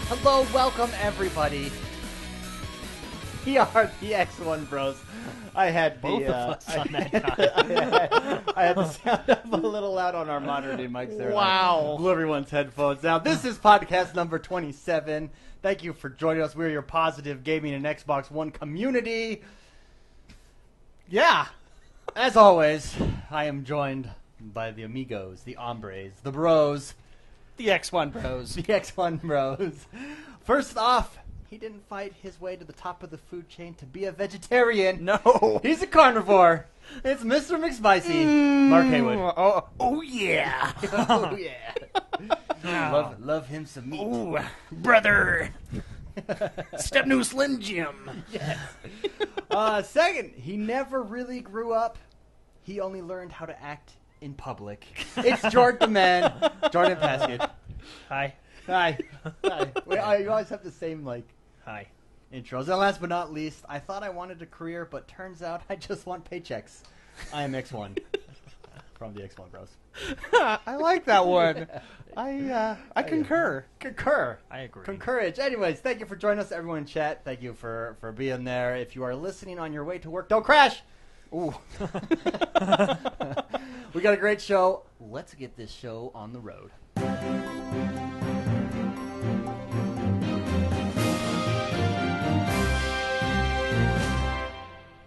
Hello, welcome everybody. We are the Xonebros. I had both of us on that time. I had the sound up a little loud on our monitoring mics there. Wow. Blew everyone's headphones out. This is podcast number 27. Thank you for joining us. We're your positive gaming and Xbox One community. Yeah. As always, I am joined by the amigos, the hombres, the bros. The X1 Bros. The X1 Bros. First off, he didn't fight his way to the top of the food chain to be a vegetarian. No. He's a carnivore. It's Mr. Mcspicey. Mark Haywood. Oh yeah. Oh, yeah. Love him some meat. Ooh, brother. Step new Slim Jim. Yes. Second, he never really grew up. He only learned how to act in public. It's Jordtheman. Jordan Paskett. Hi. Hi. Hi. Wait, you always have the same, Hi. intros. And last but not least, I thought I wanted a career, but turns out I just want paychecks. I am X1 from the X1 Bros. I like that one. I concur. Concur. I agree. Concurrage. Anyways, thank you for joining us, everyone in chat. Thank you for being there. If you are listening on your way to work, don't crash. Ooh. We got a great show. Let's get this show on the road.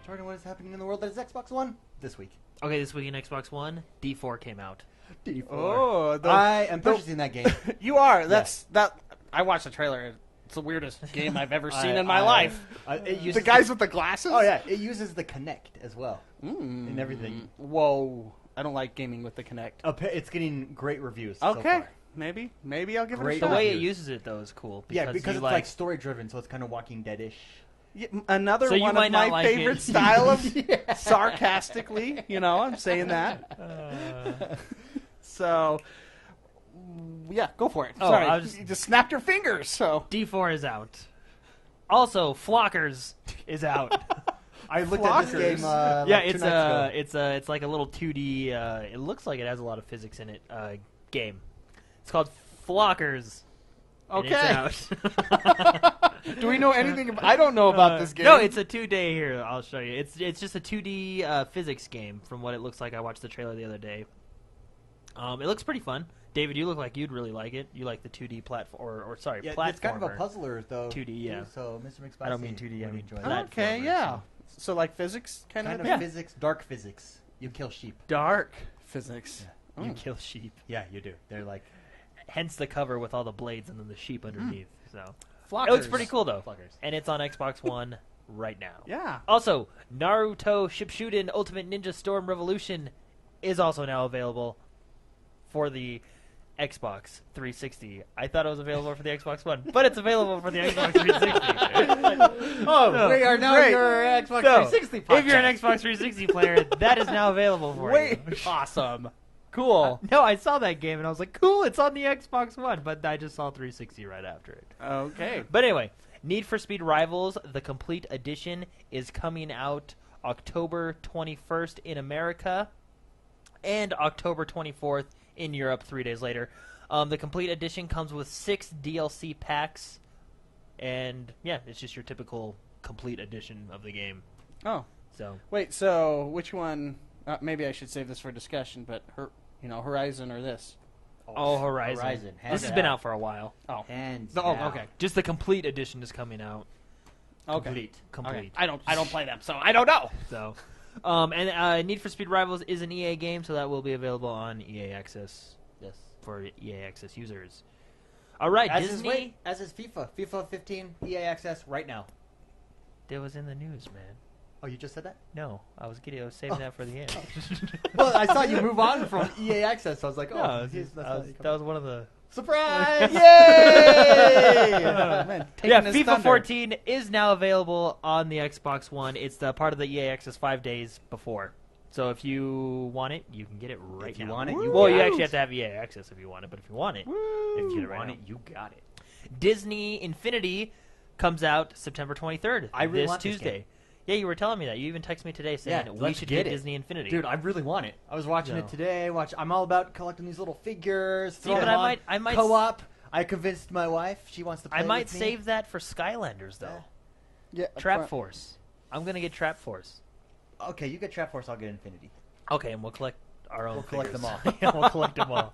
Jordan, what is happening in the world that is Xbox One this week? Okay, this week in Xbox One, D4 came out. D4. Oh, I am purchasing that game. You are. That. I watched the trailer. It's the weirdest game I've ever seen in my life. The guys with the glasses? Oh, yeah. It uses the Kinect as well. And everything. Whoa. I don't like gaming with the Kinect. It's getting great reviews Okay. so far. Maybe I'll give Great it a The shot. way it reviews. uses it, though, is cool. Yeah, because you it's like story-driven, so it's kind of Walking Dead-ish. Yeah, another So you one might of not my like favorite it. style of sarcastically, I'm saying that. So, yeah, go for it. Oh, Sorry, you just snapped your fingers. So D4 is out. Also, Flockers is out. I looked at this game Yeah, like 2 nights ago. it's like a little 2D. It looks like it has a lot of physics in it. Game. It's called Flockers. and okay. It's out. Do we know anything? I don't know about this game. No, it's a 2-day here. I'll show you. It's just a 2D physics game from what it looks like. I watched the trailer the other day. It looks pretty fun. David, you look like you'd really like it. You like the 2D platform, platformer. It's kind of a puzzler, though. 2D, yeah. So, Mr. McSpicy, I don't mean 2D, I would mean enjoy platformer. that. Okay, yeah. So like physics kind Kind of of thing? physics, dark physics. You kill sheep. Dark physics. You kill sheep. Yeah, you do. They're like Hence the cover with all the blades and then the sheep underneath. So Flockers. it looks pretty cool though, Flockers. and it's on Xbox One right now. Yeah. Also, Naruto Shippuden Ultimate Ninja Storm Revolution is also now available for the Xbox 360. I thought it was available for the Xbox One, but it's available for the Xbox 360. we are now great. your Xbox So, 360 podcast. if you're an Xbox 360 player, that is now available for you. Awesome. Cool. No, I saw that game and I was like, cool, it's on the Xbox One, but I just saw 360 right after it. Okay. But anyway, Need for Speed Rivals, the complete edition, is coming out October 21st in America and October 24th in Europe 3 days later. The complete edition comes with 6 DLC packs, and yeah, it's just your typical complete edition of the game. Oh. So Wait, so which one? Maybe I should save this for discussion, but Horizon or this? Horizon. This has been out for a while. Oh. Hands Oh, down. okay. Just the complete edition is coming out. Okay. Complete. Okay. I don't play them, so I don't know. So, and Need for Speed Rivals is an EA game, so that will be available on EA Access. Yes. For EA Access users. All right, Disney. As is FIFA. FIFA 15 EA access right now. That was in the news, man. Oh, you just said that? No, I was saving that for the end. Well, I saw you move on from EA access, so I was like, No, that's that was one of the. surprise! Yay! Man, taking Yeah, his FIFA thunder. 14 is now available on the Xbox One. It's the part of the EA Access 5 days before. So if you want it, you can get it right If you now. want it, you well, got you it. actually have to have EA Access if you want it, but if you want it, If get you it right want now. it, you got it. Disney Infinity comes out September 23rd. I really this want this Tuesday. game. Yeah, you were telling me that. You even texted me today saying Yeah, we let's should get get it. Disney Infinity. Dude, I really want it. I was watching it today. I'm all about collecting these little figures. See, but throwing them on I might co-op. I convinced my wife. She wants to play I might with me. save that for Skylanders, though. Yeah, Trap Force. I'm going to get Trap Force. Okay, you get Trap Force, I'll get Infinity. Okay, and we'll collect our own We'll collect figures. them all. Yeah, we'll collect them all.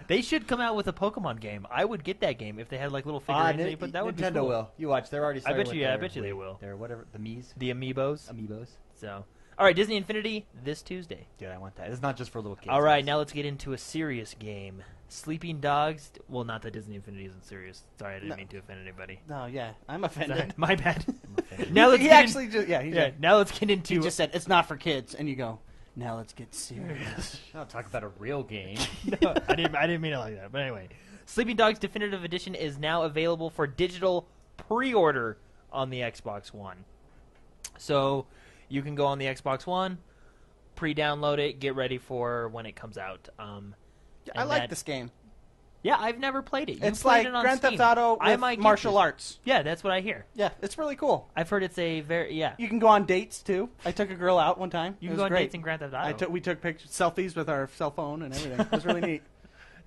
They should come out with a Pokemon game. I would get that game if they had like little figurines that you put. That would be Nintendo cool. will. You watch, they're already starting bet with you- yeah, I their- bet you they will. Their whatever, the Mii's. The Amiibos. Amiibos. So, all right, Disney Infinity this Tuesday. Dude, I want that. It's not just for little kids. All right, now let's get into a serious game. Sleeping Dogs. Well, not that Disney Infinity isn't serious. Sorry, I didn't No. mean to offend anybody. No, yeah, I'm Sorry, offended. my bad. offended. now let's He get actually just now let's get into. he just said it's not for kids, and you go, now let's get serious. I'll talk about a real game. No, I didn't mean it like that. But anyway, Sleeping Dogs Definitive Edition is now available for digital pre-order on the Xbox One. So you can go on the Xbox One, pre-download it, get ready for when it comes out. I like this game. Yeah, I've never played it. You It's played like it on Grand Steam. Theft Auto I with might get martial this. arts. Yeah, that's what I hear. Yeah, it's really cool. I've heard it's a very You can go on dates too. I took a girl out one time. You It can was go on great. dates in Grand Theft Auto. We took pictures, selfies with our cell phone and everything. It was really neat.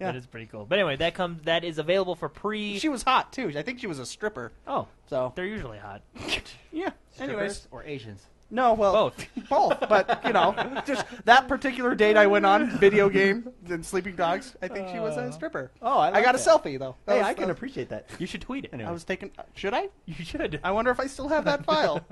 Yeah. That is pretty cool. But anyway, that is available for pre. She was hot too. I think she was a stripper. Oh, So they're usually hot. yeah. Anyways, Strippers or Asians? no, well, Both. both. But just that particular date I went on, video game and Sleeping Dogs. I think she was a stripper. Oh, I got a selfie though. That Hey, was- I can that- appreciate that. You should tweet it. Anyway. I was taking. Should I? You should. I wonder if I still have that file.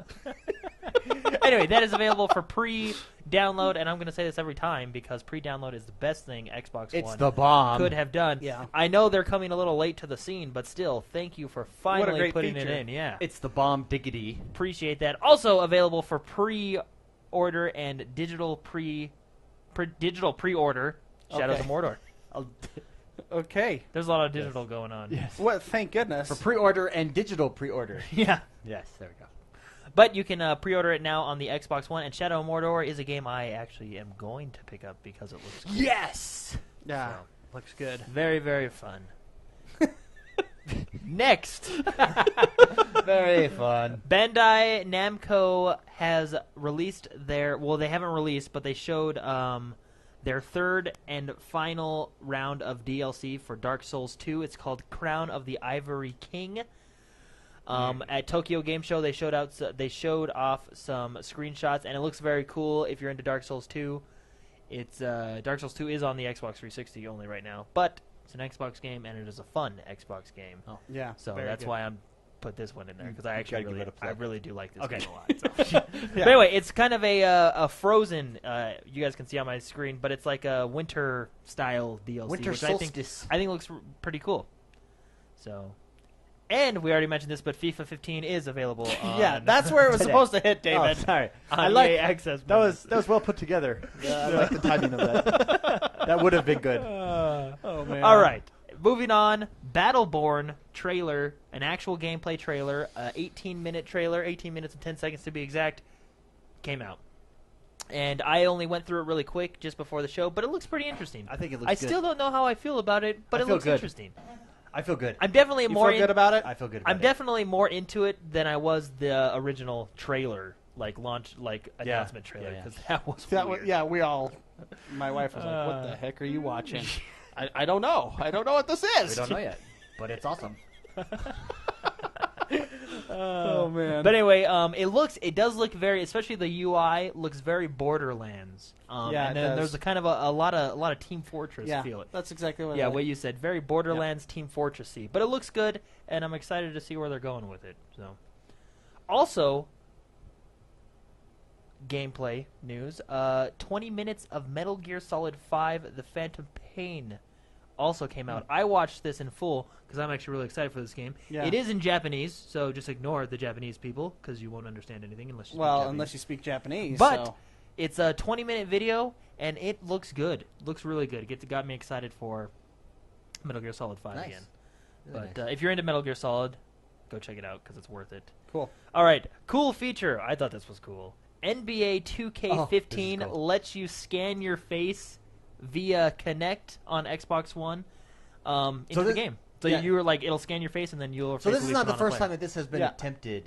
Anyway, that is available for pre-download, and I'm going to say this every time because pre-download is the best thing Xbox It's One the bomb. could have done. Yeah. I know they're coming a little late to the scene, but still, thank you for finally great putting feature. it in. Yeah, It's the bomb diggity. appreciate that. Also available for pre-order and digital pre-order. Shadows Okay. of Mordor. Okay. There's a lot of digital going on. Yes. Well, thank goodness. For pre-order and digital pre-order. Yeah. Yes, there we go. But you can pre-order it now on the Xbox One, and Shadow of Mordor is a game I actually am going to pick up because it looks cool. Yes. Yeah. So, Looks good. very, very fun. Next, Very fun. Bandai Namco has released their... Well, they haven't released, but they showed their third and final round of DLC for Dark Souls 2. It's called Crown of the Ivory King. At Tokyo Game Show, they showed off some screenshots, and it looks very cool. If you're into Dark Souls 2, it's Dark Souls 2 is on the Xbox 360 only right now, but it's an Xbox game, and it is a fun Xbox game. Oh. Yeah. So very that's good. why I'm put this one in there because I You actually gotta give it a plug. really do like this Okay. game a lot. So. Yeah. But anyway, it's kind of a Frozen. You guys can see on my screen, but it's like a winter style DLC, Winter which solstice. I think looks pretty cool. So, and we already mentioned this, but FIFA 15 is available. On Yeah, that's where it was Today. supposed to hit, David. Oh, sorry. on I like EA Access. that was well put together. I like the timing of that. That would have been good. Oh man. All right. Moving on, Battleborn trailer, an actual gameplay trailer, 18-minute trailer, 18 minutes and 10 seconds to be exact, came out. And I only went through it really quick just before the show, but it looks pretty interesting. I think it looks I good. still don't know how I feel about it, but I it feel looks good. interesting. I feel good. I'm definitely You more feel good about it? I feel good about I'm it. definitely more into it than I was the original trailer, like launch, like Yeah. announcement trailer, Yeah, yeah. because that was That weird. was, yeah, we all. My wife was like, "What the heck are you watching?" I don't know. I don't know what this is. We don't know yet, but it's awesome. Oh man. But anyway, it does look very, especially the UI looks very Borderlands. Yeah, and it then does. there's a kind of a lot of Team Fortress yeah, feel it. that's exactly what. Yeah, I what you said, very Borderlands Team Fortressy, but it looks good, and I'm excited to see where they're going with it. So, also, gameplay news: 20 minutes of Metal Gear Solid 5: The Phantom Pain also came out. I watched this in full because I'm actually really excited for this game. Yeah. It is in Japanese, so just ignore the Japanese people because you won't understand anything unless you speak Well, Japanese. unless you speak Japanese. But so. it's a 20-minute video, and it looks good. Looks really good. Got me excited for Metal Gear Solid 5 Nice. again. Really But nice. if you're into Metal Gear Solid, go check it out because it's worth it. Cool. All right, cool feature. I thought this was cool. NBA 2K15 Oh, this is cool. lets you scan your face via Kinect on Xbox One into the this- game. So yeah. you were like, it'll scan your face, and then you'll. So this is not the first time that this has been Yeah. attempted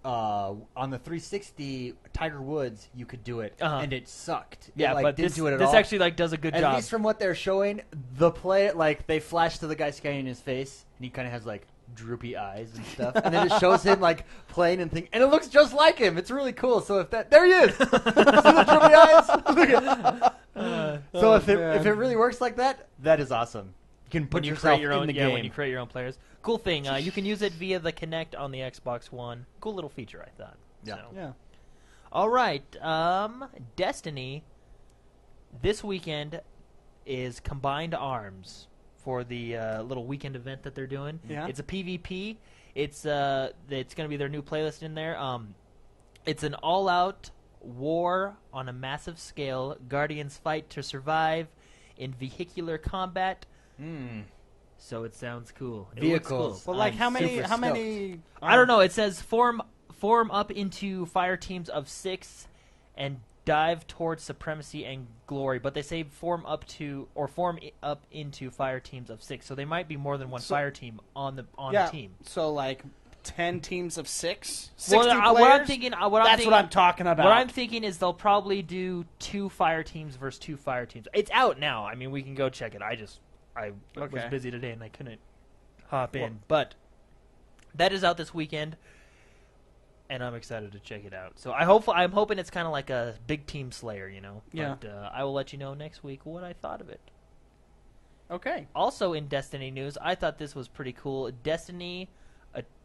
on the 360 Tiger Woods, you could do it, and it sucked. Yeah, it, but didn't this do it at this all. actually does a good job. At least from what they're showing, the play they flash to the guy scanning his face, and he kind of has droopy eyes and stuff, and then it shows him playing and it looks just like him. It's really cool. So there he is. See the droopy eyes? Look at so if it really works like that, that is awesome. You can put yourself in the game. When you create your own players. Cool thing. You can use it via the Kinect on the Xbox One. Cool little feature, I thought. Yeah. So. Yeah. All right. Destiny this weekend is Combined Arms for the little weekend event that they're doing. Yeah. It's a PvP. It's going to be their new playlist in there. It's an all-out war on a massive scale. Guardians fight to survive in vehicular combat. So it sounds cool. Vehicles. Well, how many? I don't know. It says form up into fire teams of 6 and dive towards supremacy and glory. But they say form up into fire teams of 6. So they might be more than one fire team on the team. So 10 teams of 6. 60 Well, players? what I'm thinking. That's what I'm talking about. What I'm thinking is they'll probably do 2 fire teams versus 2 fire teams. It's out now. I mean, we can go check it. I was busy today and I couldn't hop in. But that is out this weekend, and I'm excited to check it out. So I'm hoping it's kind of like a big team Slayer, Yeah. But I will let you know next week what I thought of it. Okay. Also in Destiny news, I thought this was pretty cool. Destiny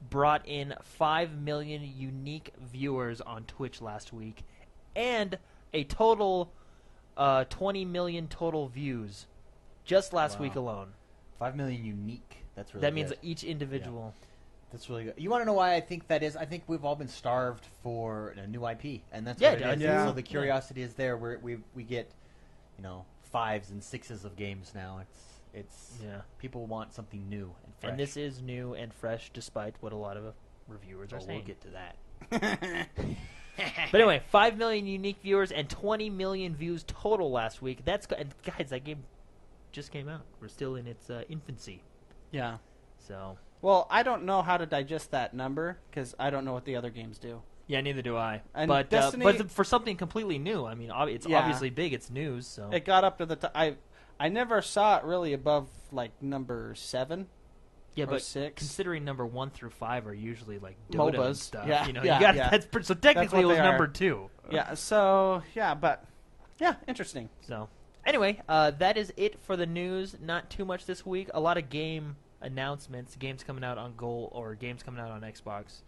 brought in 5 million unique viewers on Twitch last week, and a total 20 million total views. Just last week alone. 5 million unique. That's really That good. means each individual. Yeah. That's really good. You want to know why I think that is? I think we've all been starved for a new IP, and that's what it is. Yeah. So the curiosity is there. We get, 5s and 6s of games now. It's people want something new and fresh. And this is new and fresh, despite what a lot of reviewers are saying. We'll get to that. But anyway, 5 million unique viewers and 20 million views total last week. And guys, that game just came out. We're still in its infancy. Yeah. So. Well, I don't know how to digest that number because I don't know what the other games do. Yeah, neither do I. And but Destiny, but for something completely new, I mean, it's obviously big. It's news. So it got up to the I never saw it really above number 7. Yeah, or but 6. considering number 1 through 5 are usually Dota and MOBAs. stuff. Yeah, you yeah. got so technically it was number 2. 2. Yeah. So but interesting. So anyway, that is it for the news. Not too much this week. A lot of game announcements, games coming out on games coming out on Xbox.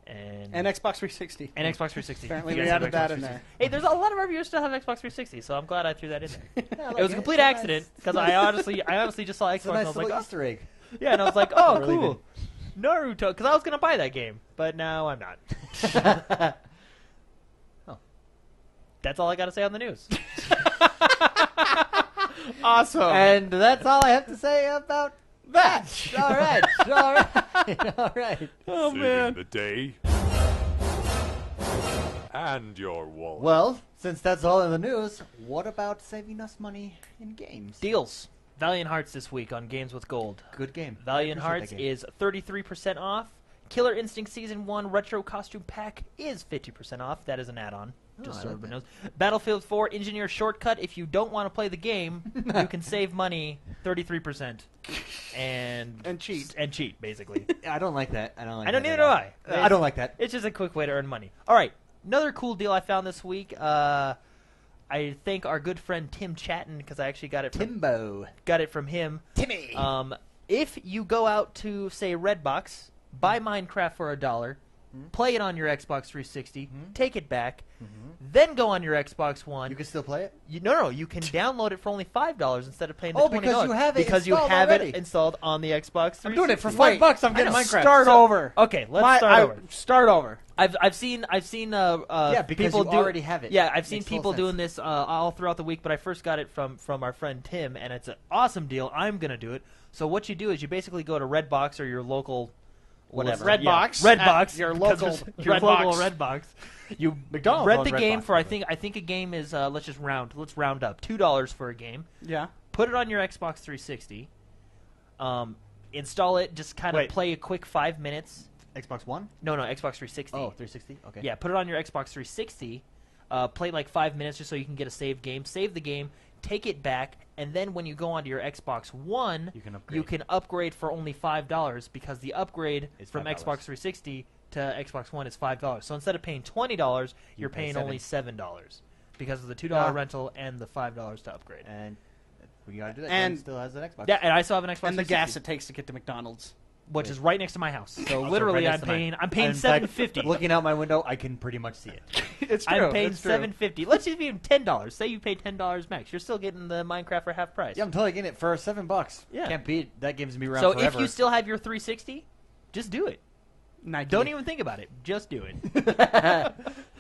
And Xbox 360. And Xbox 360. Apparently You we guys have added that Xbox in there. Hey, there's a lot of our viewers still have Xbox 360, so I'm glad I threw that in there. Yeah, It was a complete accident because I honestly just saw Xbox It's a and I nice was little like, Easter egg. yeah, and I was like, oh, Really cool, Naruto, because I was gonna buy that game, but now I'm not. Oh. That's all I got to say on the news. Awesome. And that's all I have to say about that. All right. All right. Oh man. The day and your wallet. Well, since that's all in the news, what about saving us money in games? Deals. Valiant Hearts this week on Games with Gold. Good game. Valiant I appreciate Hearts that game. is 33% off. Killer Instinct Season 1 Retro Costume Pack is 50% off. That is an add-on. Just I so like everybody knows. Battlefield 4 Engineer Shortcut. If you don't want to play the game, you can save money 33%. And cheat. And cheat, basically. I don't like that. I don't like I that. don't, neither do I. I don't like that. It's just a quick way to earn money. All right. Another cool deal I found this week. I thank our good friend Tim Chatton because I actually got it from him. Timmy. If you go out to, say, Redbox, buy Minecraft for $1, play it on your Xbox 360, take it back, then go on your Xbox One. You can still play it? No, you can download it for only $5 instead of paying the $20. Because you have it because you installed have already. it installed on the Xbox 360. I'm doing it for $5. I'm getting I know. Minecraft. Start over. Okay, let's start over. Start over. I've seen because people you do, already have it. Yeah, I've seen Makes total people sense. doing this all throughout the week, but I first got it from our friend Tim, and it's an awesome deal. I'm gonna do it. So what you do is you basically go to Redbox or your local whatever Redbox. Redbox, Your because local there's your Redbox. local Redbox. You McDonald's rent owns the game Redbox, for by the way. I think a game is let's round up $2 for a game. Yeah. Put it on your Xbox 360. Install it. Just kind of Wait. play a quick 5 minutes. Xbox One? No, Xbox 360. Oh, 360? Okay. Yeah, put it on your Xbox 360. Play like 5 minutes just so you can get a save game. Save the game, take it back, and then when you go onto your Xbox One, you can upgrade for only $5 because the upgrade from $5. Xbox 360 to Xbox One is $5. So instead of paying $20, you're paying only $7 because of the $2 rental and the $5 to upgrade. And we gotta do that. And Glenn still has an Xbox. Yeah, and I still have an Xbox And the 360, gas it takes to get to McDonald's. which is right next to my house. So Also literally, right I'm next to mine. paying In fact, $7.50. Looking out my window, I can pretty much see it. It's true. I'm paying it's true. $7.50. Let's just even $10. Say you pay $10 max, you're still getting the Minecraft for half price. Yeah, I'm totally getting it for $7. Yeah. Can't beat that. Game's gonna be around So forever. if you still have your 360, just do it. Nike. Don't even think about it. Just do it.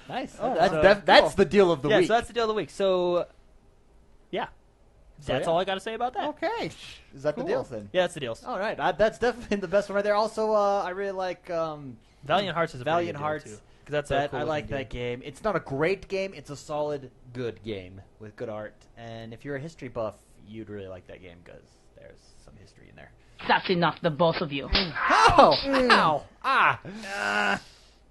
Nice. Oh, that's cool. the deal of the yeah, week. so that's the deal of the week. So, yeah. That's yeah. all I got to say about that. Okay. Is that Cool. the deal then? Yeah, that's the deals. All right, that's definitely the best one right there. Also, I really like Valiant Hearts is a Valiant pretty good Hearts. deal, too. 'Cause that's a That cool I like looking that game. It's not a great game. It's a solid, good game with good art. And if you're a history buff, you'd really like that game because there's some history in there. That's enough, the both of you. Ow! Ow! Ah!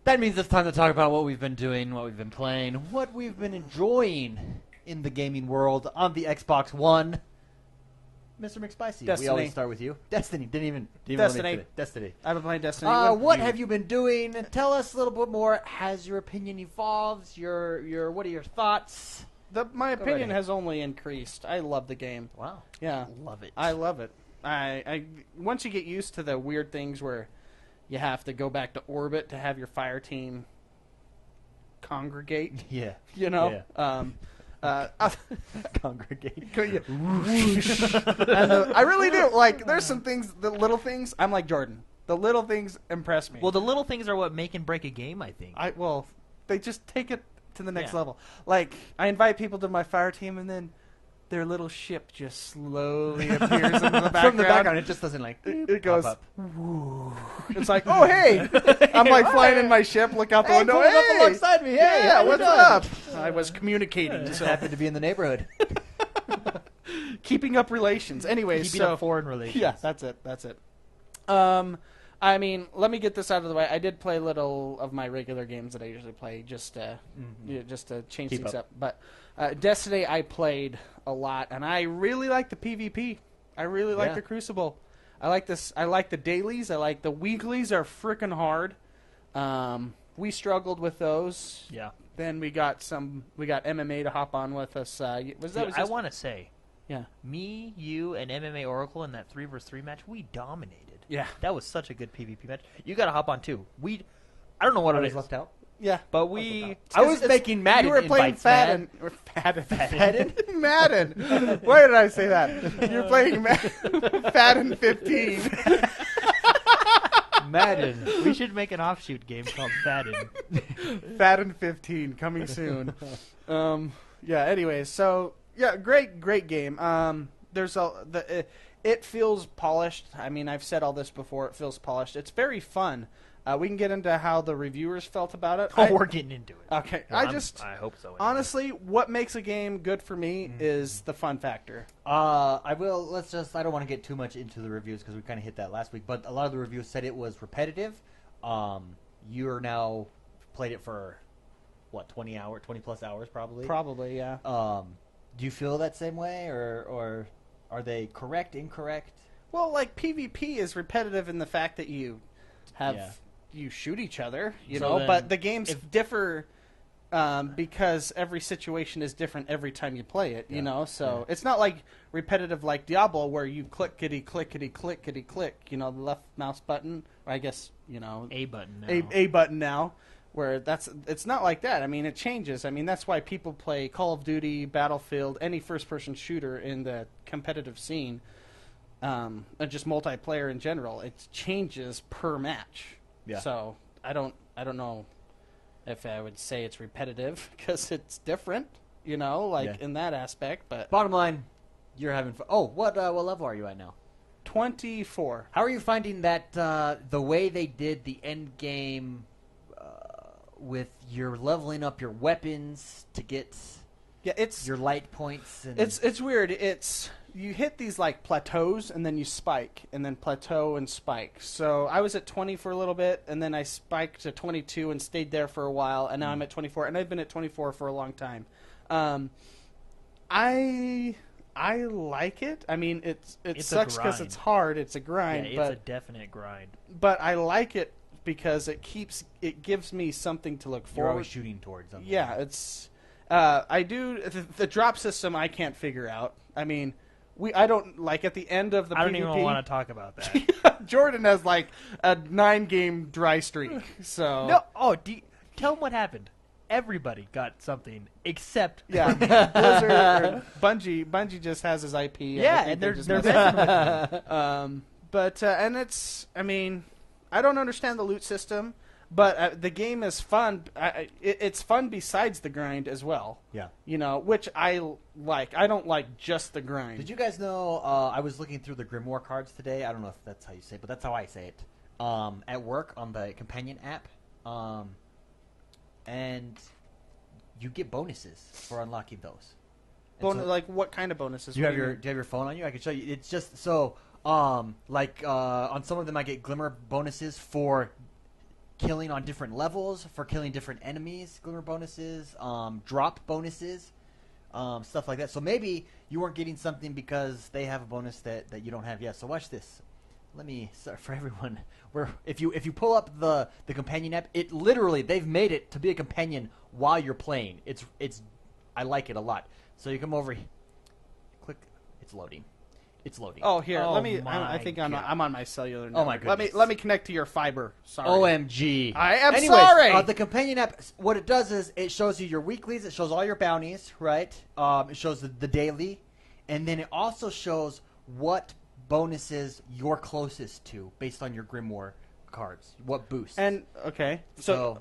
That means it's time to talk about what we've been doing, what we've been playing, what we've been enjoying in the gaming world on the Xbox One. Mr. Mcspicey, Destiny. we always start with you. Destiny. Didn't even Destiny. let me fit it. Destiny. I've been playing Destiny. What have you been doing? Tell us a little bit more. Has your opinion evolved? Your what are your thoughts? My Go opinion right has only increased. I love the game. Wow. Yeah. Love it. I love it. I once you get used to the weird things where you have to go back to orbit to have your fire team congregate, Yeah. you know. Congregate. And I really do. Like, there's some things, the little things. I'm like Jordan. The little things impress me. Well, the little things are what make and break a game, I think. They just take it to the next Yeah. level. Like, I invite people to my fire team, and then their little ship just slowly appears in the background. From the background, it just doesn't like It goes. pop up. Woo. It's like, oh hey, I'm like flying in my ship, look out the window. pulling up Hey, alongside me. Hey, yeah, how you what's doing? up? I was communicating, Just so happened to be in the neighborhood. keeping up relations. Anyways, Keeping so up foreign relations. yeah, that's it. I mean, let me get this out of the way. I did play a little of my regular games that I usually play, just to change Keep things up. up. But Destiny, I played a lot, and I really like the PvP. I really like Yeah. the Crucible. I like this. I like the dailies. I like the weeklies are freaking hard. We struggled with those. Yeah. Then we got MMA to hop on with us. I want to say, yeah. me, you, and MMA Oracle in that 3v3 match, we dominated. Yeah. That was such a good PvP match. You got to hop on too. I don't know what I it was is, left out. Yeah. but we. I was making Madden You were playing invites, man. Madden. Madden. Why did I say that? You're playing Madden 15. Madden. We should make an offshoot game called Madden. Madden 15 coming soon. Yeah. Anyways, so yeah, great game. It feels polished. I mean, I've said all this before. It feels polished. It's very fun. We can get into how the reviewers felt about it. We're getting into it. Okay. Well, I hope so. Anyway. honestly, what makes a game good for me is the fun factor. I don't want to get too much into the reviews because we kind of hit that last week, but a lot of the reviews said it was repetitive. You're now played it for, 20 plus hours probably? Probably, yeah. Do you feel that same way, or are they correct, incorrect? Well, like, PvP is repetitive in the fact that you have... Yeah. You shoot each other, So then but the games differ because every situation is different every time you play it, so it's not like repetitive like Diablo where you clickety click, the left mouse button, or I guess, A button now. A button now, where it's not like that. I mean, it changes. I mean, that's why people play Call of Duty, Battlefield, any first-person shooter in the competitive scene, and just multiplayer in general. It changes per match. Yeah. So I don't know if I would say it's repetitive because it's different, in that aspect. But Bottom line, you're having fun. Oh, what level are you at now? 24. How are you finding that the way they did the end game with your leveling up your weapons to get Yeah, it's your light points? And it's weird. It's you hit these like plateaus and then you spike and then plateau and spike. So I was at 20 for a little bit and then I spiked to 22 and stayed there for a while and now I'm at 24 and I've been at 24 for a long time. I like it. I mean, it sucks because it's hard. It's a grind. Yeah, it's a definite grind. But I like it because it gives me something to look You're forward. always shooting towards something. Yeah, it's. I do the drop system. I can't figure out. I mean, I don't like at the end of the. I don't PvP, even want to talk about that. Jordan has like a 9-game dry streak. So No. Oh, tell him what happened. Everybody got something except yeah, Blizzard or Bungie just has his IP. Yeah, and they're messing with me. But and it's. I mean, I don't understand the loot system. But the game is fun. It's fun besides the grind as well. Yeah. You know, which I like. I don't like just the grind. Did you guys know, I was looking through the Grimoire cards today. I don't know if that's how you say it, but that's how I say it. At work on the companion app. And you get bonuses for unlocking those. Like what kind of bonuses? Do you have your phone on you? I can show you. It's just so on some of them I get glimmer bonuses for killing on different levels, for killing different enemies, glimmer bonuses, drop bonuses, stuff like that. So maybe you weren't getting something because they have a bonus that you don't have yet. So watch this. For everyone, if you pull up the companion app, it literally they've made it to be a companion while you're playing. It's I like it a lot. So you come over, click, it's loading. It's loading. Oh, here, Oh let me. my I think I'm on my cellular. Oh my network. goodness. Let me connect to your fiber. Sorry. OMG. I am Anyways, sorry. The companion app, what it does is it shows you your weeklies. It shows all your bounties, right? It shows the daily, and then it also shows what bonuses you're closest to based on your Grimoire cards. What boosts? And okay, so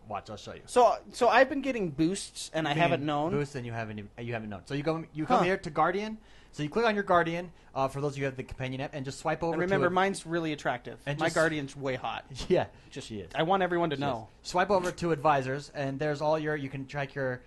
watch, I'll show you. So I've been getting boosts, and I haven't known. Boosts, and you haven't known. So you come here to Guardian. So you click on your Guardian, for those of you who have the companion app, and just swipe over. And remember, to mine's really attractive. And my just- Guardian's way hot. Yeah, She is. I want everyone to know. Swipe over to advisors, and there's all you can track your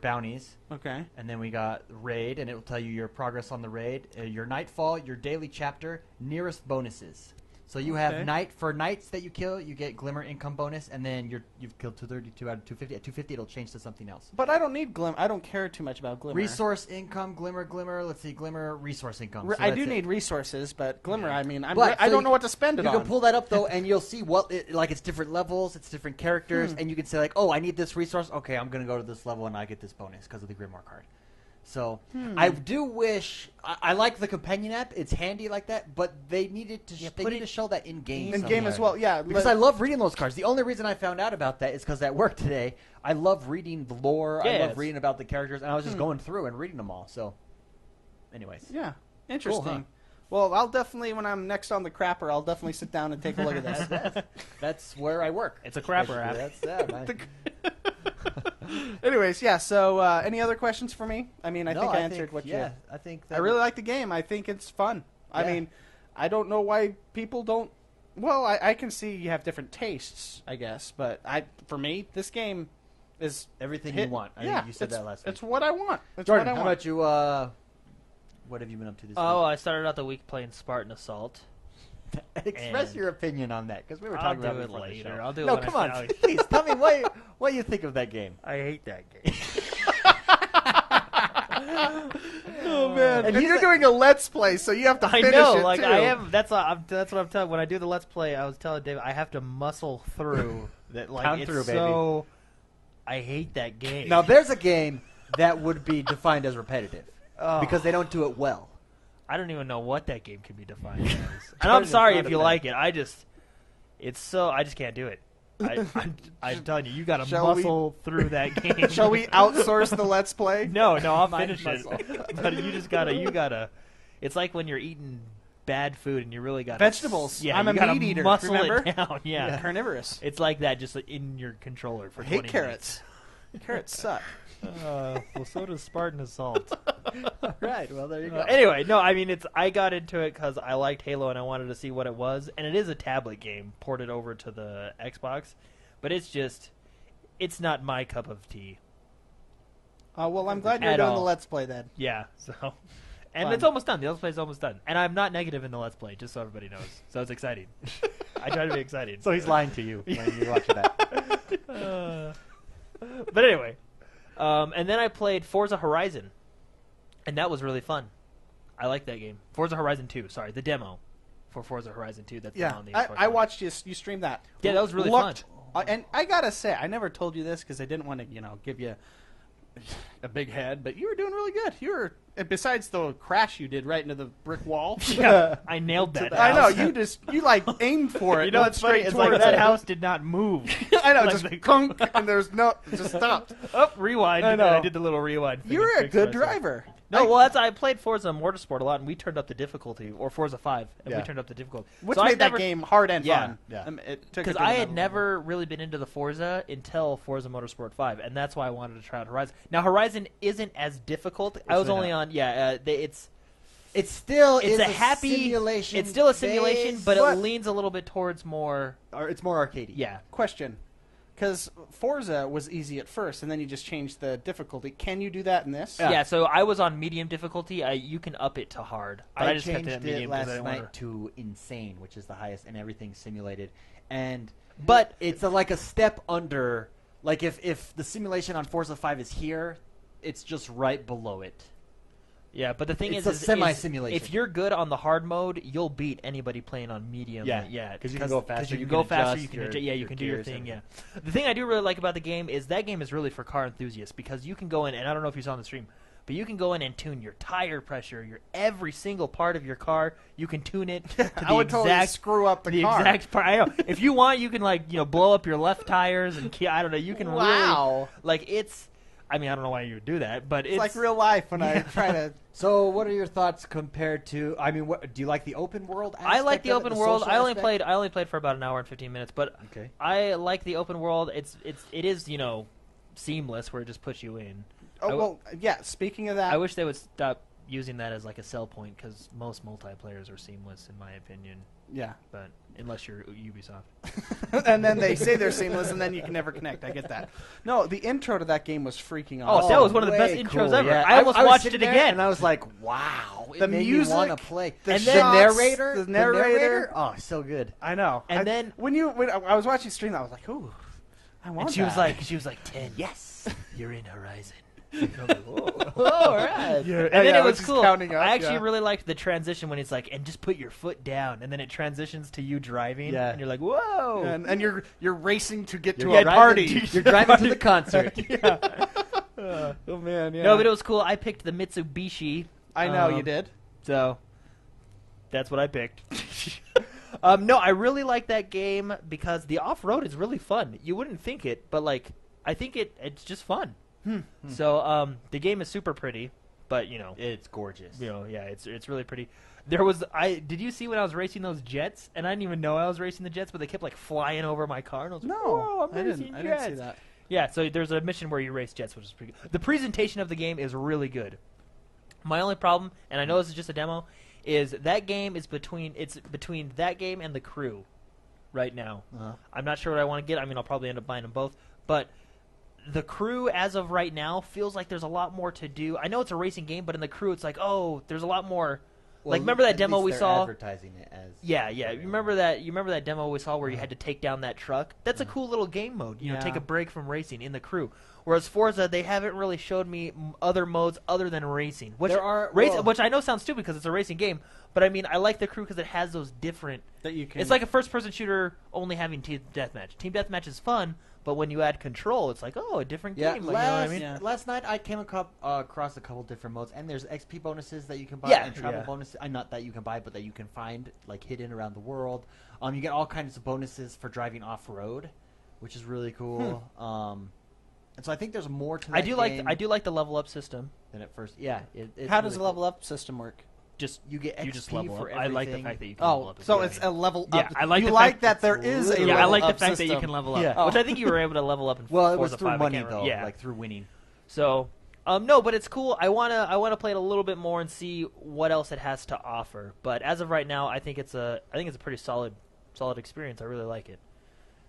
bounties. Okay. And then we got raid, and it will tell you your progress on the raid, your nightfall, your daily chapter, nearest bonuses. So you have for nights that you kill, you get glimmer income bonus, and then you've killed 232 out of 250. At 250, it'll change to something else. But I don't need glimmer. I don't care too much about glimmer. Resource income, glimmer. Let's see, glimmer, resource income. So I that's do it. need resources, but glimmer. I mean, I So don't know what to spend it You on. can pull that up though, and you'll see it's different levels, it's different characters, and you can say like, oh, I need this resource. Okay, I'm gonna go to this level and I get this bonus because of the Grimoire card. So I do wish I like the companion app. It's handy like that, but they needed to to show that in game. In game as well, yeah. Because I love reading those cards. The only reason I found out about that is because at work today, I love reading the lore. I love reading about the characters, and I was just going through and reading them all. So, anyways, yeah, interesting. Cool, huh? Well, I'll definitely, when I'm next on the crapper, I'll definitely sit down and take a look at this. that's where I work. It's a crapper app. That's that. Anyways, yeah. So, any other questions for me? I mean, I think I answered what you. I think I really like the game. I think it's fun. I mean, I don't know why people don't. Well, I can see you have different tastes, I guess, but for me, this game is everything you want. I think you said that last week. It's what I want. It's Jordan, what I how want. about you? What have you been up to this week? I started out the week playing Spartan Assault. Express your opinion on that, because we were talking about it before the show. I'll do it No, when come I on. finish. Please, tell me what you think of that game. I hate that game. Oh man! And you're doing a let's play, so you have to finish know, it like too. I am. That's what I'm telling. When I do the let's play, I was telling David I have to muscle through that. Like Pound it's through, baby. so. I hate that game. Now, there's a game that would be defined as repetitive because they don't do it well. I don't even know what that game could be defined as. And I'm sorry if you like it. I just can't do it. I'm telling you, you got to muscle through that game. Shall we outsource the let's play? No, I'll finish it. But you gotta. It's like when you're eating bad food and you really got vegetables. Yeah, I'm you a gotta meat eater. Muscle Remember? it down. Yeah. Carnivorous. It's like that, just in your controller for I 20 hate carrots. Carrots suck. Well, so does Spartan Assault. Right. Well, there you go. Anyway, no, I mean I got into it because I liked Halo and I wanted to see what it was, and it is a tablet game ported over to the Xbox, but it's not my cup of tea. Well, I'm glad you're At doing all. the Let's Play then. Yeah. So, and Fun. it's almost done. The Let's Play is almost done, and I'm not negative in the Let's Play, just so everybody knows. So it's exciting. I try to be exciting. So he's lying to you when you watch that. But anyway, and then I played Forza Horizon, and that was really fun. I like that game. Forza Horizon 2. Sorry, the demo for Forza Horizon 2. That's Yeah, on the I watched you stream that. Yeah, that was really fun. And I gotta say, I never told you this because I didn't want to, give you a big head, but you were doing really good. You were, besides the crash you did right into the brick wall. Yeah, I nailed that. I know house. you like aimed for it. You know went what's funny? straight It's like towards that it. house did not move. I know, Like just the- clunk, and there's no, just stopped. Oh, rewind. I know. And I did the little rewind thing. You were and a fixed good myself. driver. No, well, I played Forza Motorsport a lot, and we turned up the difficulty, or Forza 5, and Yeah. we turned up the difficulty. Which So made I've that never, game hard and Yeah, fun. yeah. It took it because to I another had level. never really been into the Forza until Forza Motorsport 5, and that's why I wanted to try out Horizon. Now, Horizon isn't as difficult. I was really only not. on, it's It still it's is a happy simulation. It's still a simulation, based, but it leans a little bit towards more. or it's more arcadey. Yeah, Question. Because Forza was easy at first, and then you just changed the difficulty. Can you do that in this? Yeah. yeah. So I was on medium difficulty. You can up it to hard. But I just kept changed it at it medium 'cause I last didn't night wanna- to insane, which is the highest, and everything's simulated. And But it's like a step under. Like if the simulation on Forza 5 is here, it's just right below it. Yeah, but the thing It's is, a semi-simulation. if you're good on the hard mode, you'll beat anybody playing on medium. Yeah, 'cause you can go faster, You you can go can faster. adjust You can your- adjust, yeah, you your can do your gears thing. and Yeah. The thing I do really like about the game is that game is really for car enthusiasts because you can go in, and I don't know if you saw on the stream, but you can go in and tune your tire pressure, your every single part of your car. You can tune it to the I would totally exact screw up the car. exact part. I know. If you want, you can blow up your left tires and I don't know. You can Wow. really it's. I mean, I don't know why you would do that, but It's like real life when I try to. So, what are your thoughts compared to? I mean, what do you like the open world? I like aspect the of it, open world. social I only aspect? played for about an hour and 15 minutes, but Okay. I like the open world. It is seamless where it just puts you in. Oh well, yeah. Speaking of that, I wish they would stop using that as like a sell point because most multiplayers are seamless in my opinion. yeah. But unless you're Ubisoft. And then they say they're seamless, and then you can never connect. I get that. No, the intro to that game was freaking Oh, awesome. that was one of the best way intros cool, ever. yeah. I almost was watched sitting it there again. and I was like, "Wow!" It The made music, me want to play. the And shots, narrator, the narrator. Oh, so good. I know. And then- when I was watching stream, I was like, "Ooh, I want And she was that." like 10. Yes, you're in Horizon. All right. Yeah, And then yeah, it was just cool. counting up, I actually yeah. really liked the transition when it's like, and just put your foot down, and then it transitions to you driving, Yeah. and you're like, whoa. and you're racing to get to You're a driving- party. You're driving to the concert. Oh man, yeah. No, but it was cool. I picked the Mitsubishi. I know you did. So that's what I picked. No, I really like that game because the off-road is really fun. You wouldn't think it, but I think it's just fun. So the game is super pretty, but It's gorgeous. yeah, it's really pretty. Did you see when I was racing those jets? And I didn't even know I was racing the jets, but they kept flying over my car, and I was like, No, "Whoa, I'm I racing didn't. I didn't see jets." that. Yeah, so there's a mission where you race jets, which is pretty good. The presentation of the game is really good. My only problem, and I know this is just a demo, is that game is between that game and The Crew right now. Uh-huh. I'm not sure what I want to get. I mean, I'll probably end up buying them both, but The Crew, as of right now, feels like there's a lot more to do. I know it's a racing game, but in The Crew, it's like, oh, there's a lot more. Well, Remember that at demo least we they're saw? advertising it as. Yeah. You remember that demo we saw where you had to take down that truck? That's a cool little game mode. Yeah. Take a break from racing in The Crew. Whereas Forza, they haven't really showed me other modes other than racing. Which There are- well- which I know sounds stupid because it's a racing game, but I mean I like The Crew because it has those different. That you can. It's like a first-person shooter only having team deathmatch. Team deathmatch is fun, but when you add control, it's like a different Yeah, game. Like, you know what I mean? Yeah. last night I came across a couple different modes, and there's XP bonuses that you can buy, Yeah. and travel Yeah. bonuses. Not that you can buy, but that you can find hidden around the world. You get all kinds of bonuses for driving off road, which is really cool. And so I think there's more to that I do game like the level up system. than at first. Yeah, it's How really does the cool. level up system work? Just You get XP you just level for up. I like the everything. fact that you can level Oh, up. is so what I it's mean. a level Yeah, up. I like you the like fact that there is a literally- Yeah, I level like the up fact that you system. can level up, Yeah. which I think you were able to level up in Well, it was Forza through 5, I money can't though, remember. Yeah. through winning. So, no, but it's cool. I wanna play it a little bit more and see what else it has to offer. But as of right now, I think it's a pretty solid experience. I really like it.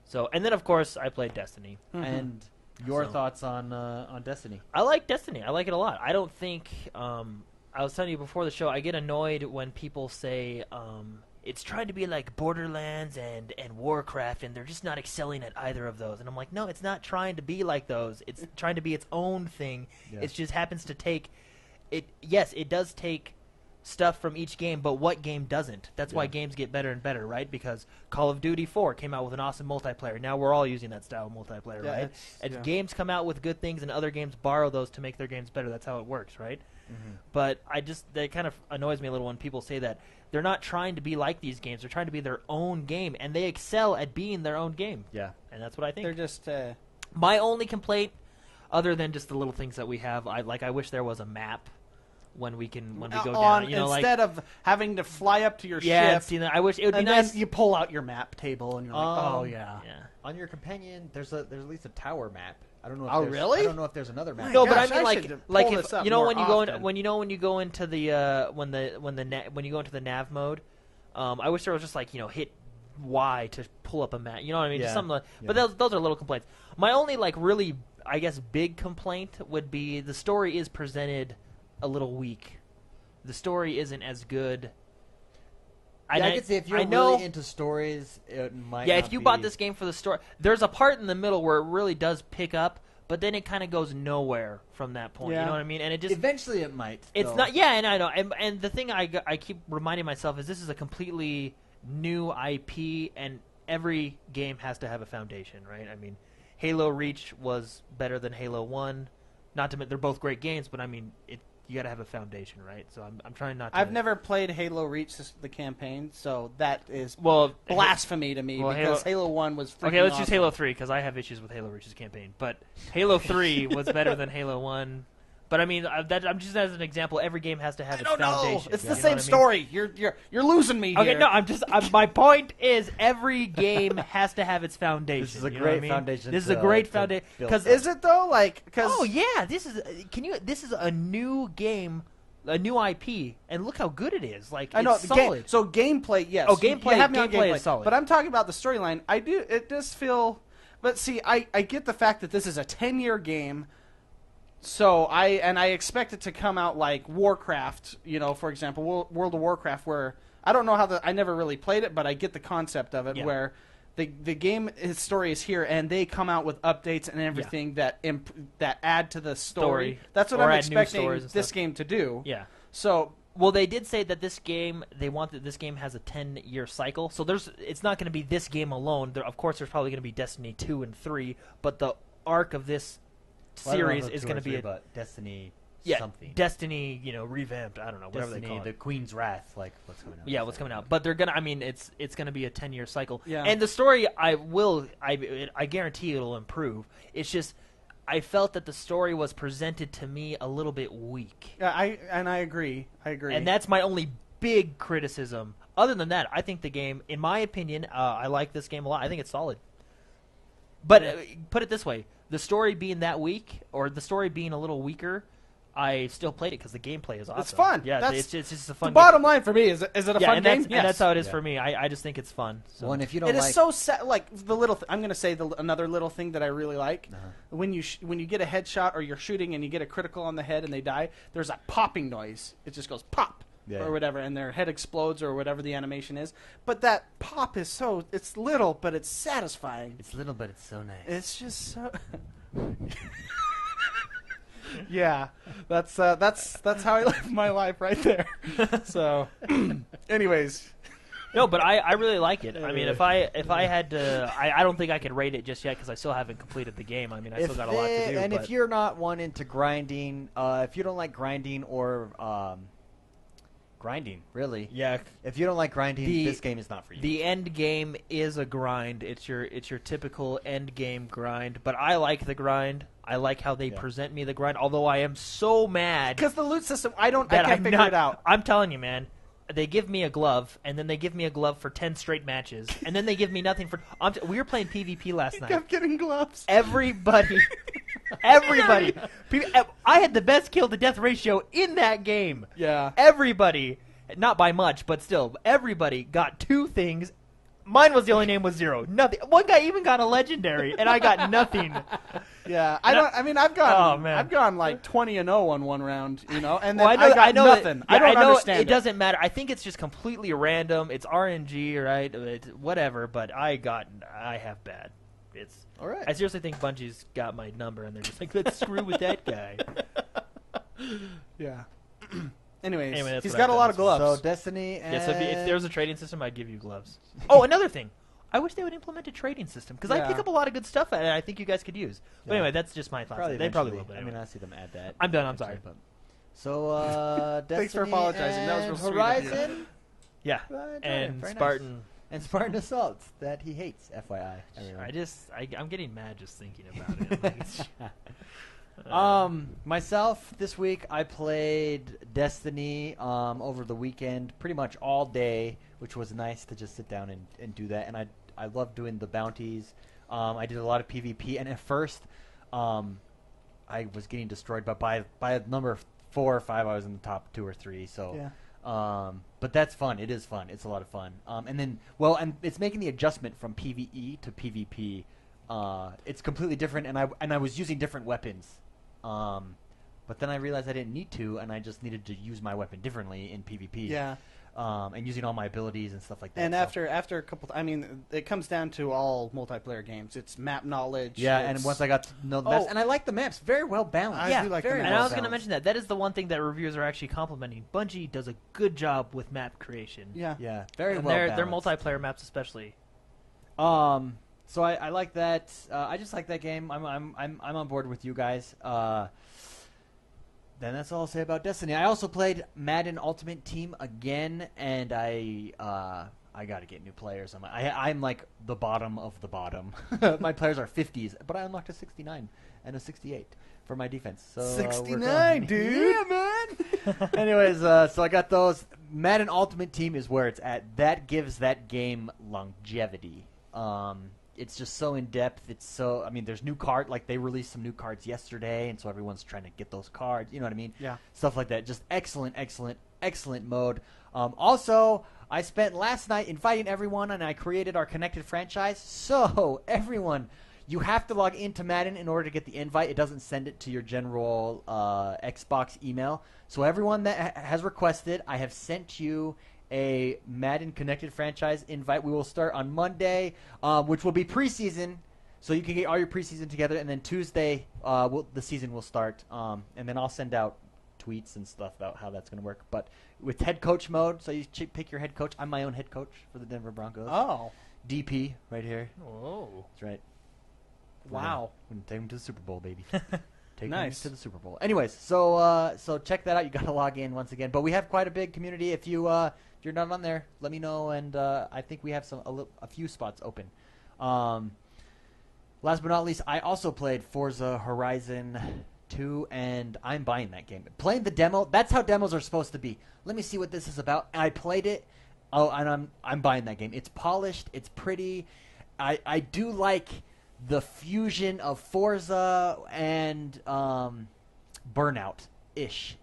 So, and then of course I played Destiny. And Your So- thoughts on Destiny? I like Destiny. I like it a lot. I don't think. I was telling you before the show. I get annoyed when people say it's trying to be like Borderlands and Warcraft, and they're just not excelling at either of those. And I'm like, no, it's not trying to be like those. It's trying to be its own thing. Yeah. It just happens to take it. Yes, it does take stuff from each game, but what game doesn't? That's why Yeah. games get better and better, right? Because Call of Duty 4 came out with an awesome multiplayer. Now we're all using that style of multiplayer, Yeah, right? it's- And yeah. games come out with good things, and other games borrow those to make their games better. That's how it works, right? But that kind of annoys me a little when people say that they're not trying to be like these games. They're trying to be their own game, and they excel at being their own game. Yeah. And that's what I think. They're just My only complaint, other than just the little things that we have, I wish there was a map when we go on down. You know, instead of having to fly up to your yeah, ship, see, I wish it would be and nice. then you pull out your map table and you're like, oh Um, yeah. Yeah. On your companion, there's at least a tower map. I don't know. If Oh, there's- really? I don't know if there's another map. No, Gosh, but I I mean, should like pull if this up you know more when you go often. when you go into the when you go into the nav mode, I wish there was just like hit Y to pull up a map. You know what I mean? Just Yeah. something. Yeah. But those are little complaints. My only like really I guess big complaint would be the story is presented a little weak. The story isn't as good. Yeah, I could say if you're I know, really into stories, it might. yeah, not if you be... bought this game for the story, there's a part in the middle where it really does pick up, but then it kind of goes nowhere from that point. Yeah. You know what I mean? And it just Eventually, it might. it's though. not. Yeah, and I know. And the thing I keep reminding myself is this is a completely new IP, and every game has to have a foundation, right? I mean, Halo Reach was better than Halo 1. Not to they're both great games, but I mean, you got to have a foundation, right? So I'm trying not to. I've never played Halo Reach the campaign, so that is well blasphemy to me Well, because Halo 1 was freaking Okay, let's use awesome. Halo 3 because I have issues with Halo Reach's campaign. But Halo 3 was better than Halo 1. But I mean, I'm just as an example. Every game has to have its foundation. It's you the know same what I mean? story. You're losing me Okay, here. no, my point is every game has to have its foundation. This is a you know great what I mean? foundation This is a to- great to foundation build because from. Is it though? Like, because oh yeah, this is a new game, a new IP, and look how good it is. Like I know it's the game. solid. So gameplay, yes. Oh, You gameplay- have me on gameplay is solid. But I'm talking about the storyline. It does feel. But see, I get the fact that this is a 10-year game. So I expect it to come out like Warcraft, for example, World of Warcraft, where I don't know how I never really played it, but I get the concept of it, Yeah. where the game his story is here, and they come out with updates and everything that add to the story. That's what Or I'm add new expecting stories and this stuff. game to do. Yeah. So Well, they did say that this game has a 10-year cycle. So it's not going to be this game alone. Of course, there's probably going to be Destiny 2 and 3, but the arc of this Well, I don't know series if is two going or to be three, a but Destiny something. Destiny, revamped. I don't know, whatever they Destiny, call the it. Queen's Wrath, like what's coming out. Yeah, what's coming out? But they're gonna. I mean, it's gonna be a 10-year cycle. Yeah. And the story, I guarantee it'll improve. It's just, I felt that the story was presented to me a little bit weak. yeah, I agree. And that's my only big criticism. Other than that, I think the game, in my opinion, I like this game a lot. I think it's solid. But put it this way, the story being that weak, or the story being a little weaker, I still played it because the gameplay is awesome. It's fun. Yeah, That's it's just a the fun game. bottom line for me. Is it a fun and game? that's, and that's how it is Yeah. for me. I just think it's fun. So. Well, and if you don't It like, is so sad. Like the little. I'm going to say another little thing that I really like. Uh-huh. When you get a headshot or you're shooting and you get a critical on the head and they die, there's a popping noise. It just goes pop Yeah. or whatever, and their head explodes or whatever the animation is. But that pop is it's little, but it's satisfying. it's little, but it's so nice. It's just so. Yeah, that's how I live my life right there. So, anyways, No, but I really like it. I mean, if I had to, I don't think I could rate it just yet because I still haven't completed the game. I mean, I still got a lot to do. And but if you're not one into grinding, if you don't like grinding or grinding, really, yeah, if you don't like grinding, The- this game is not for you. the end game is a grind. It's your typical end game grind. But I like the grind. I like how they Yeah. present me the grind. Although I am so mad because the loot system, I that can't I'm figure not, it out. I'm telling you, man. They give me a glove, and then they give me a glove for 10 straight matches, and then they give me nothing for. We were playing PvP last night. I'm getting gloves. Everybody. I had the best kill to death ratio in that game. Yeah. Everybody, not by much, but still, everybody got 2 things. Mine was the only name with 0. Nothing. One guy even got a legendary, and I got nothing. Yeah, I've Oh, man. gone like 20-0 on one round, and then Well, I got nothing. I don't know understand it doesn't matter. I think it's just completely random. It's RNG, right? It's whatever. But I have bad. It's All right. I seriously think Bungie's got my number, and they're just like, let's screw with that guy. Yeah. Anyways, Anyway, that's he's what got I've a lot done. of gloves. So Destiny and... Yeah, so if there was a trading system, I'd give you gloves. Oh, another thing. I wish they would implement a trading system because I Yeah. pick up a lot of good stuff and I think you guys could use. But Yeah. anyway, that's just my thoughts. They probably will. But anyway. I see them add that. I'm done. I'm sorry. But- So, Destiny Thanks for apologizing. That was real and sweet of you. Horizon Yeah, Very and nice. Spartan. and Spartan Assault that he hates. FYI. everyone. I'm getting mad just thinking about it. Like, it's- Myself this week I played Destiny over the weekend, pretty much all day, which was nice to just sit down and do that. And I love doing the bounties. I did a lot of PvP, and at first, I was getting destroyed, but by a number of 4 or 5, I was in the top 2 or 3. So, Yeah. but that's fun. It is fun. It's a lot of fun. And it's making the adjustment from PvE to PvP. It's completely different, and I was using different weapons. But then I realized I didn't need to, and I just needed to use my weapon differently in PvP. Yeah. And using all my abilities and stuff like that. And so. after a couple, it comes down to all multiplayer games. It's map knowledge. Yeah, and once I got to know the maps, and I like the maps, very well balanced. I do like the very maps. And well I was going to balanced. mention that is the one thing that reviewers are actually complimenting. Bungie does a good job with map creation. Yeah. Yeah, very And well their balanced. multiplayer maps especially. So I like that. I just like that game. I'm on board with you guys. Then that's all I'll say about Destiny. I also played Madden Ultimate Team again, and I got to get new players. I'm like the bottom of the bottom. My players are 50s, but I unlocked a 69 and a 68 for my defense. So 69, dude. Yeah, man. Anyways, so I got those. Madden Ultimate Team is where it's at. That gives that game longevity. It's just so in depth. It's so. There's new card. Like they released some new cards yesterday, and so everyone's trying to get those cards. You know what I mean? Yeah. Stuff like that. Just excellent mode. Also, I spent last night inviting everyone, and I created our connected franchise. So everyone, you have to log into Madden in order to get the invite. It doesn't send it to your general Xbox email. So everyone that has requested, I have sent you a Madden Connected franchise invite. We will start on Monday, which will be preseason, so you can get all your preseason together, and then Tuesday the season will start, and then I'll send out tweets and stuff about how that's going to work. But with head coach mode, so you pick your head coach. I'm my own head coach for the Denver Broncos. Oh. DP right here. Oh. That's right. Wow. We're gonna take him to the Super Bowl, baby. Take Nice. him to the Super Bowl. Anyways, so check that out. You got to log in once again. But we have quite a big community. If you're not on there, let me know. And I think we have a few spots open. Last but not least, I also played Forza Horizon 2, and I'm buying that game. Playing the demo, that's how demos are supposed to be. Let me see what this is about. And I played it. Oh, and I'm buying that game. It's polished. It's pretty. I do like the fusion of Forza and Burnout-ish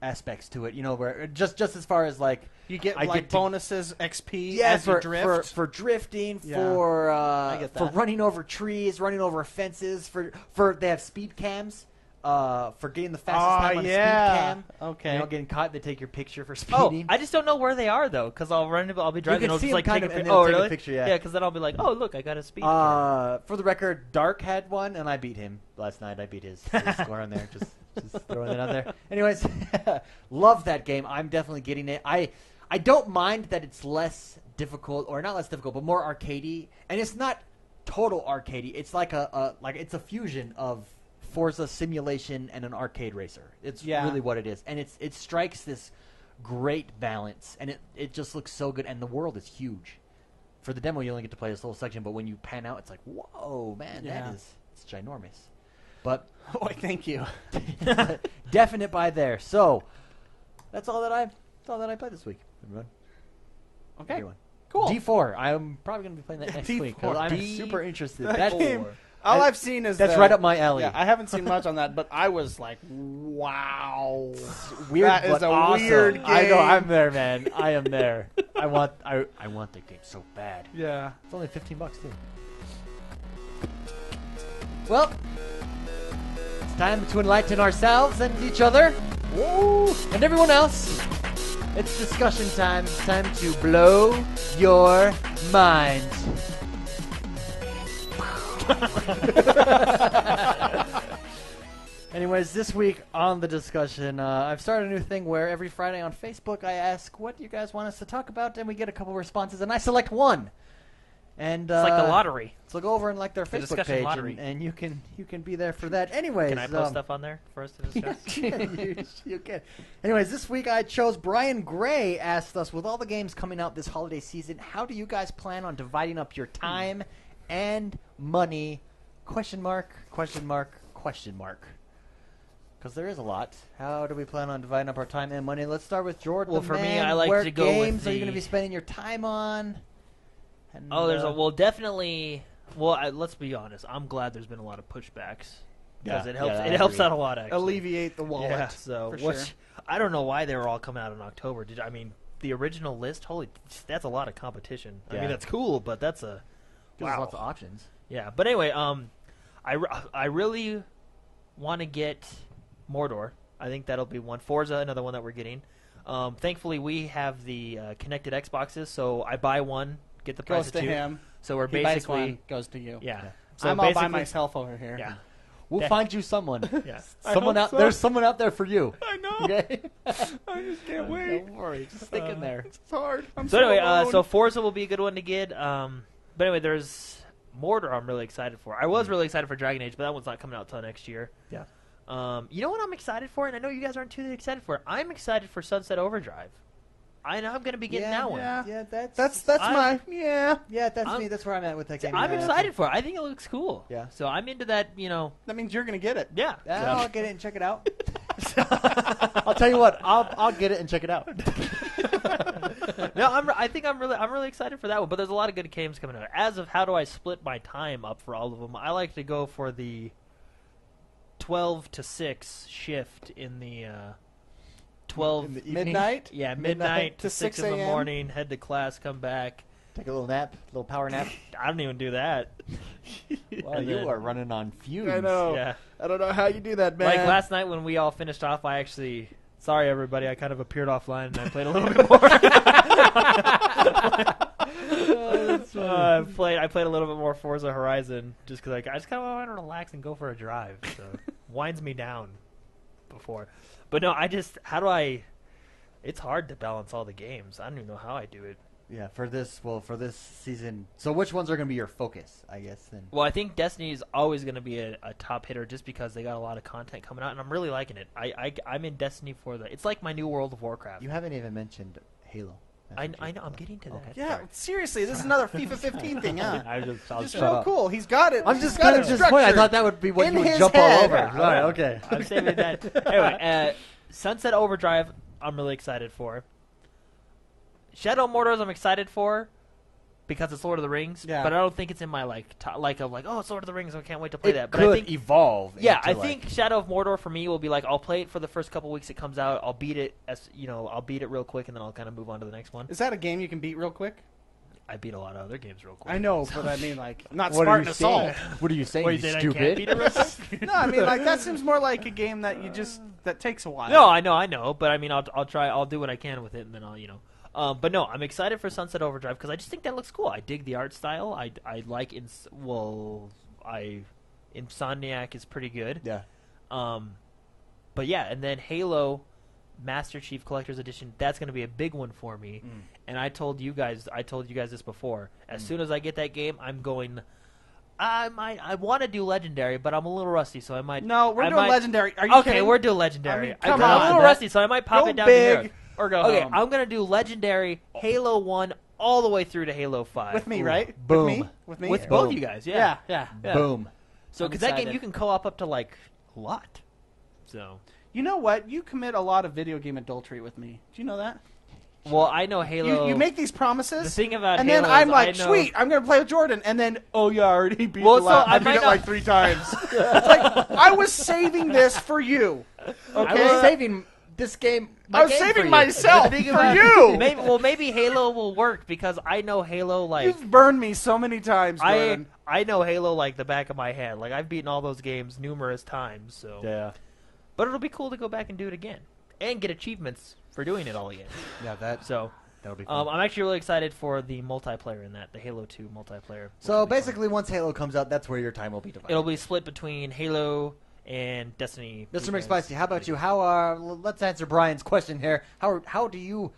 aspects to it. Where just as far as like You get I like get to- bonuses, XP as you drift. for drifting, Yeah, for I get for that. running over trees, running over fences, for they have speed cams. For getting the fastest time on a speed cam. Okay. Getting caught, they take your picture for Oh, speeding. I just don't know where they are though, because I'll be driving. can and I'll see just like them take kind a of, and picture. they'll Oh, take a really? picture, yeah. because then I'll be like, oh look, I got a speed. cam. For the record, Dark had one, and I beat him last night. I beat his score on there. Just throwing it out there. Anyways, love that game. I'm definitely getting it. I don't mind that it's less difficult, or not less difficult, but more arcadey. And it's not total arcadey. It's like it's a fusion of Forza simulation and an arcade racer. It's really what it is, and it strikes this great balance, and it just looks so good. And the world is huge. For the demo, you only get to play this little section, but when you pan out, it's like, whoa, man, it's ginormous. But Oh, thank you. definite buy there. So that's all that I played this week. Everyone. Okay. Everyone. Cool. D4. I'm probably going to be playing that next week. 'Cause I'm D4. super interested. That That's game. All I've seen is that's right up my alley. Yeah, I haven't seen much on that, but I was like, wow. Weird, That is but a awesome. weird I know. game. I'm there, man. I am there. I want that game so bad. Yeah. It's only $15 too. Well, time to enlighten ourselves and each other. Woo! And everyone else. It's discussion time. It's time to blow your mind. Anyways, this week on the discussion, I've started a new thing where every Friday on Facebook I ask, what do you guys want us to talk about? And we get a couple responses, and I select one. And It's like the lottery. So go over and like their The Facebook discussion page, lottery. and you can be there for that. Anyways, Can I post stuff on there for us to discuss? you can. Anyways, this week I chose Brian Gray asked us, with all the games coming out this holiday season, how do you guys plan on dividing up your time and money? Question mark, question mark, question mark. Because there is a lot. How do we plan on dividing up our time and money? Let's start with Jordan. Well, for me, man. I like Where to go with games are you the- going to be spending your time on? And, definitely. Well, let's be honest. I'm glad there's been a lot of pushbacks because Yeah, it helps. yeah, I it helps agree. out a lot. Actually, Alleviate the wallet. Yeah. So, for which sure. I don't know why they were all coming out in October. The original list? That's a lot of competition. I Yeah. mean, that's cool, but that's a There's lots of options. Yeah, but anyway, I really want to get Mordor. I think that'll be one. Forza, another one that we're getting. Thankfully, we have the connected Xboxes, so I buy one, get the price Goes of to two. him. So we're He buys basically one, goes to you. yeah. Yeah. So I'm all by basically- myself over here. Yeah, We'll Yeah. find you someone. yeah. Someone hope out so. there's someone out there for you. I know. Okay? I just can't wait. Don't worry, just stick in there. It's hard. I'm So anyway, alone. so Forza will be a good one to get. But anyway, there's Mordor. I'm really excited for. I was really excited for Dragon Age, but that one's not coming out till next year. Yeah. You know what I'm excited for, and I know you guys aren't too excited for. I'm excited for Sunset Overdrive. I know I'm going to be getting that one. yeah. That's That's I'm- my yeah. that's I'm- me. That's where I'm at with that game. I'm Yeah. excited for it. I think it looks cool. Yeah. So I'm into that. That means you're gonna get it. Yeah. Yeah, I'll get it and check it out. I'll tell you what. I'll get it and check it out. No, I think I'm really excited for that one. But there's a lot of good games coming out. As of how do I split my time up for all of them, I like to go for the 12 to 6 shift in the 12 In the evening. Midnight. yeah, midnight midnight to to 6 in 6 the a.m.? morning, head to class, come back. Take a little nap, a little power nap. I don't even do that. Well, And you then- are running on fumes. I know. Yeah. I don't know how you do that, man. Like last night when we all finished off, I actually sorry everybody, I kind of appeared offline and I played a little bit more. I played a little bit more Forza Horizon just because I just kind of want to relax and go for a drive. So winds me down before, but no, it's hard to balance all the games. I don't even know how I do it. Yeah, for this season. So which ones are going to be your focus, I guess, then? Well, I think Destiny is always going to be a top hitter just because they got a lot of content coming out, and I'm really liking it. I'm in Destiny for it's like my new World of Warcraft. You haven't even mentioned Halo. I know. I'm getting to that. Okay. yeah, seriously, this is another FIFA 15 thing, huh? I'll Just shut so up. cool. He's got it. I'm He's just got kind it of disappointed. I structured. thought that would be what In you would his jump head. all over. Yeah. All right, okay. I'm saving that. Anyway, Sunset Overdrive, I'm really excited for. Shadow Mordors, I'm excited for because it's Lord of the Rings. Yeah. But I don't think it's in my oh, it's Lord of the Rings. I can't wait to play It that. But could I think evolve. yeah, into, I think Shadow of Mordor for me will be like I'll play it for the first couple weeks it comes out. I'll beat it I'll beat it real quick and then I'll kind of move on to the next one. Is that a game you can beat real quick? I beat a lot of other games real quick. I know, but I mean, like, not What are Spartan you Assault. saying? What are you saying? Wait, You then I stupid. can't beat it real quick? No, I mean, like, that seems more like a game that that takes a while. No, I know, but I mean, I'll try. I'll do what I can with it, and then I'll. But no, I'm excited for Sunset Overdrive because I just think that looks cool. I dig the art style. I like Insomniac is pretty good. Yeah. But yeah, and then Halo Master Chief Collector's Edition. That's going to be a big one for me. And I told you guys this before. As soon as I get that game, I'm going. I want to do Legendary, but I'm a little rusty, so I might. No, we're I doing might- Okay, Okay, kidding? we're doing Legendary. I mean, come I'm a on. little rusty, so I might pop Go it down to big here. or go Okay, home. I'm gonna do Legendary, Halo 1, all the way through to Halo 5. With me, right? Boom. With me? With me? With Boom. both you guys, yeah. Yeah. Boom. So, I'm because that game excited. you can co-op up to like a lot. So, You know what? You commit a lot of video game adultery with me. Do you know that? well, I know Halo. You make these promises. The thing about and Halo then I'm is like, I know- sweet, I'm gonna play with Jordan, and then oh yeah, I already beat Well, the so last. I I beat might it not- like 3 times. It's like I was saving this for you. I was Okay. saving this game. I was game for saving you. myself The thing for about- you. Maybe Halo will work because I know Halo like You've burned me so many times, Jordan. I know Halo like the back of my hand. Like I've beaten all those games numerous times. So Yeah. But it'll be cool to go back and do it again and get achievements for doing it all again. Yeah, So that'll be fun. I'm actually really excited for the multiplayer in that, the Halo 2 multiplayer. So basically, once Halo comes out, that's where your time will be divided. It'll be split between Halo and Destiny. Mr. because- McSpicy, how about you? Let's answer Brian's question here. How do you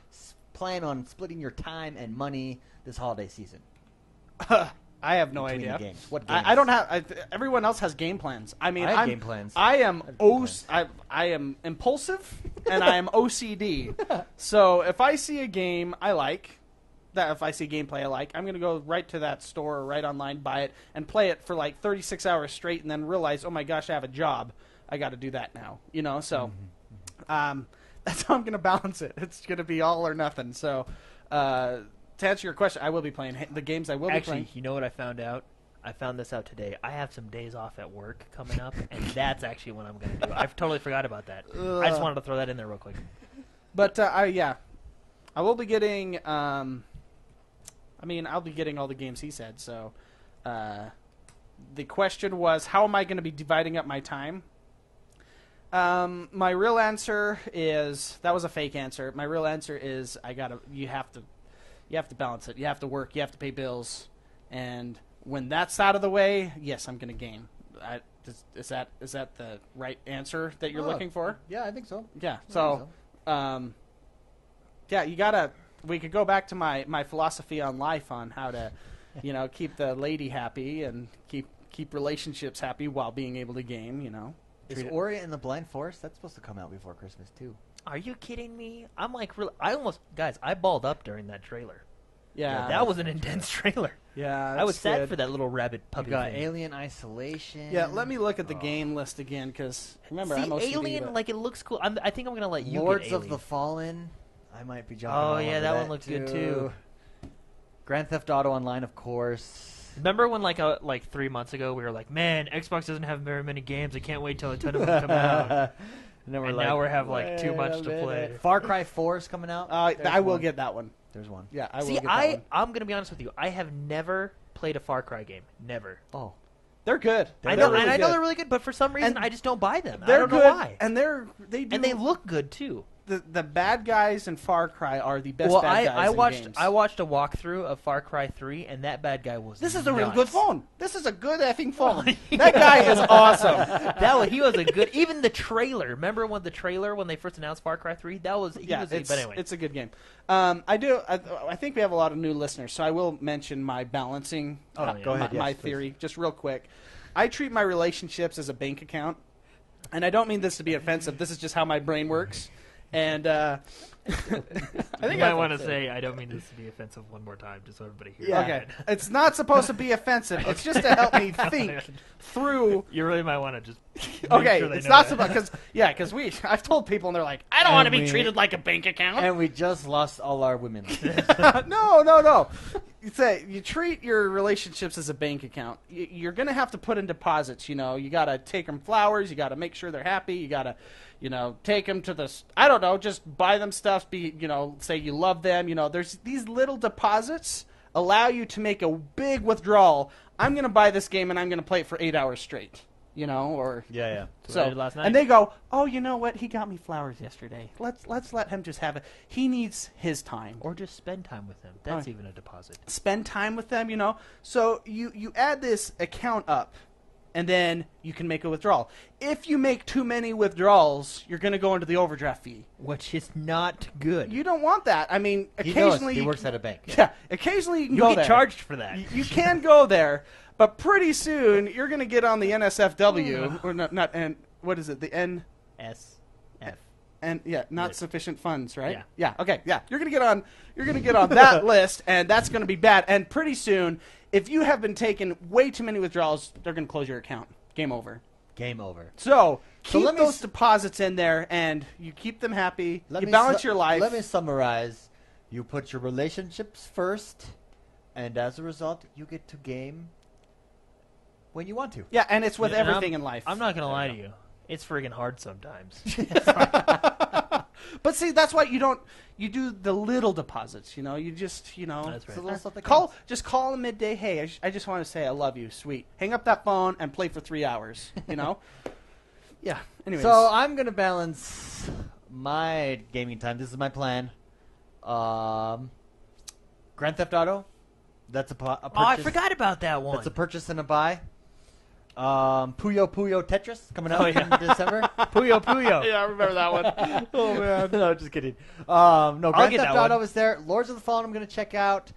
plan on splitting your time and money this holiday season? I have no Between idea. the games. What games? I don't have. Everyone else has game plans. I mean, I have I'm, game plans. I am game plans. I am impulsive and I am OCD. So if I see a game I like, if I see gameplay I like, I'm going to go right to that store or right online, buy it, and play it for like 36 hours straight, and then realize, oh my gosh, I have a job. I got to do that now. So that's how I'm going to balance it. It's going to be all or nothing. So. To answer your question, I will be playing the games I will be playing. Actually, you know what I found out? I found this out today. I have some days off at work coming up, and that's actually what I'm going to do. I've totally forgot about that. I just wanted to throw that in there real quick. But I will be getting. I'll be getting all the games he said. So, the question was, how am I going to be dividing up my time? My real answer is that was a fake answer. My real answer is you have to balance it. You have to work. You have to pay bills, and when that's out of the way, yes, I'm going to game. Is that the right answer that you're looking for? Yeah, I think so. Yeah. So, you gotta. We could go back to my philosophy on life on how to, keep the lady happy and keep relationships happy while being able to game. Is Ori and the Blind Forest? That's supposed to come out before Christmas too. Are you kidding me? I'm like, I balled up during that trailer. Yeah. That was an intense trailer. Yeah. I was sad good. for that little rabbit puppy You got thing. Alien Isolation. Yeah. Let me look at the game list again, because remember, See, I'm OCD, Alien, but- like, it looks cool. I think I'm going to let you Lords get of Alien. the Fallen. I might be jumping. Oh, all yeah, over that one looked good, too. Grand Theft Auto Online, of course. Remember when, like 3 months ago, we were like, man, Xbox doesn't have very many games. I can't wait till a ton of them come out. And then And now we have, like, too much to play. Far Cry 4 is coming out. I will get that one. There's one. Yeah, I will See, get that one. I'm going to be honest with you. I have never played a Far Cry game. Never. Oh. They're good. I They're know, really and I know good. they're really good, but for some reason, And I just don't buy them. I They're don't good, know why. and they look good, too. The bad guys in Far Cry are the best Well, bad guys I in watched games. I watched a walkthrough of Far Cry 3, and that bad guy was This is a real nuts. good phone. This is a good effing phone. Yeah. That guy is awesome. He was a good. Even the trailer. Remember when they first announced Far Cry 3? That was It's, but anyway, it's a good game. I think we have a lot of new listeners, so I will mention my balancing. Oh, yeah. Go ahead, my yes, theory, just real quick. I treat my relationships as a bank account, and I don't mean this to be offensive. This is just how my brain works. And I think you might want to say, I don't mean this to be offensive one more time, just so everybody hears Yeah. it. Okay. It's not supposed to be offensive. It's just to help me think through. You really might want to just make Okay, sure they it's know not that. supposed because I've told people and they're like, I don't want to be we- treated like a bank account. And we just lost all our women. No. You treat your relationships as a bank account. You're going to have to put in deposits. You got to take them flowers. You got to make sure they're happy. You got to, take them to the. I don't know. Just buy them stuff. Say you love them. There's these little deposits allow you to make a big withdrawal. I'm going to buy this game and I'm going to play it for 8 hours straight. Or Yeah. That's what I did last night. and they go, oh, you know what? He got me flowers yesterday. Let's let him just have it. He needs his time. Or just spend time with them. That's Oh. even a deposit. Spend time with them, So you add this account up, and then you can make a withdrawal. If you make too many withdrawals, you're going to go into the overdraft fee. Which is not good. You don't want that. I mean, He occasionally knows. He works at a bank. Yeah, occasionally you can you go get there. charged for that. You can go there, but pretty soon you're going to get on the NSFW or not and what is it? The N SF. and not List. sufficient funds, right? Yeah. Okay. Yeah. You're gonna get on that list, and that's gonna be bad. And pretty soon, if you have been taking way too many withdrawals, they're gonna close your account. Game over. Game over. So keep let me those deposits in there, and you keep them happy. Let You me balance su- your life. Let me summarize. You put your relationships first, and as a result, you get to game when you want to. Yeah, and it's with And everything in life. I'm not going to lie to you. It's friggin' hard sometimes. But see, that's why you do the little deposits. You just That's right. It's a little stuff that call counts. them midday. Hey, I just want to say I love you. Sweet. Hang up that phone and play for 3 hours. Yeah. Anyways. So I'm gonna balance my gaming time. This is my plan. Grand Theft Auto. That's a purchase. Oh, I forgot about that one. That's a purchase and a buy. Puyo Puyo Tetris coming out yeah. in December. Puyo Puyo. yeah, I remember that one. Oh man. No, just kidding. No, Grand get Theft that Auto one. is there. Lords of the Fallen I'm going to check out.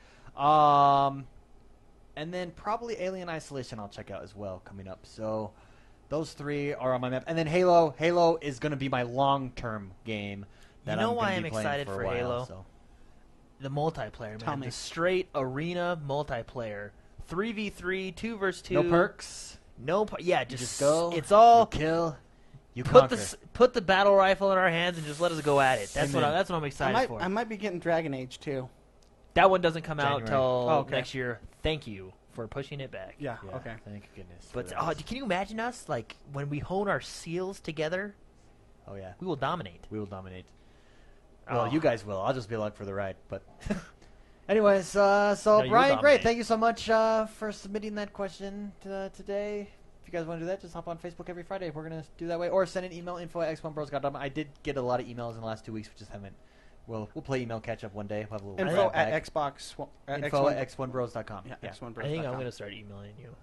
And then probably Alien Isolation I'll check out as well coming up. So those three are on my map. And then Halo. Halo is going to be my long-term game. That You know I'm why gonna I'm be playing excited for, for a while, Halo? So. The multiplayer, Tell man. me. The straight arena multiplayer. 3v3, 2 versus 2. No perks. No, yeah, You just, just go. It's all You kill. You put conquer. put the battle rifle in our hands and just let us go at it. That's Amen. what I'm excited for. I might be getting Dragon Age too. That one doesn't come out January. till Oh, okay. next year. Thank you for pushing it back. Yeah. Yeah, Okay. Thank goodness. But for that. can you imagine us like when we hone our seals together? Oh yeah, We will dominate. we will dominate. Well, Oh. you guys will. I'll just be along for the ride. But, anyways, so No, you'll Brian, great. dominate. Thank you so much for submitting that question today. If you guys want to do that, just hop on Facebook every Friday. We're gonna do that way, or send an email info@x1bros.com. I did get a lot of emails in the last 2 weeks. We just haven't. We'll play email catch up one day. We'll have a little Info grab bag. at Xbox. info at x1bros.com. Yeah, Yeah. X1 I think I'm gonna start emailing you.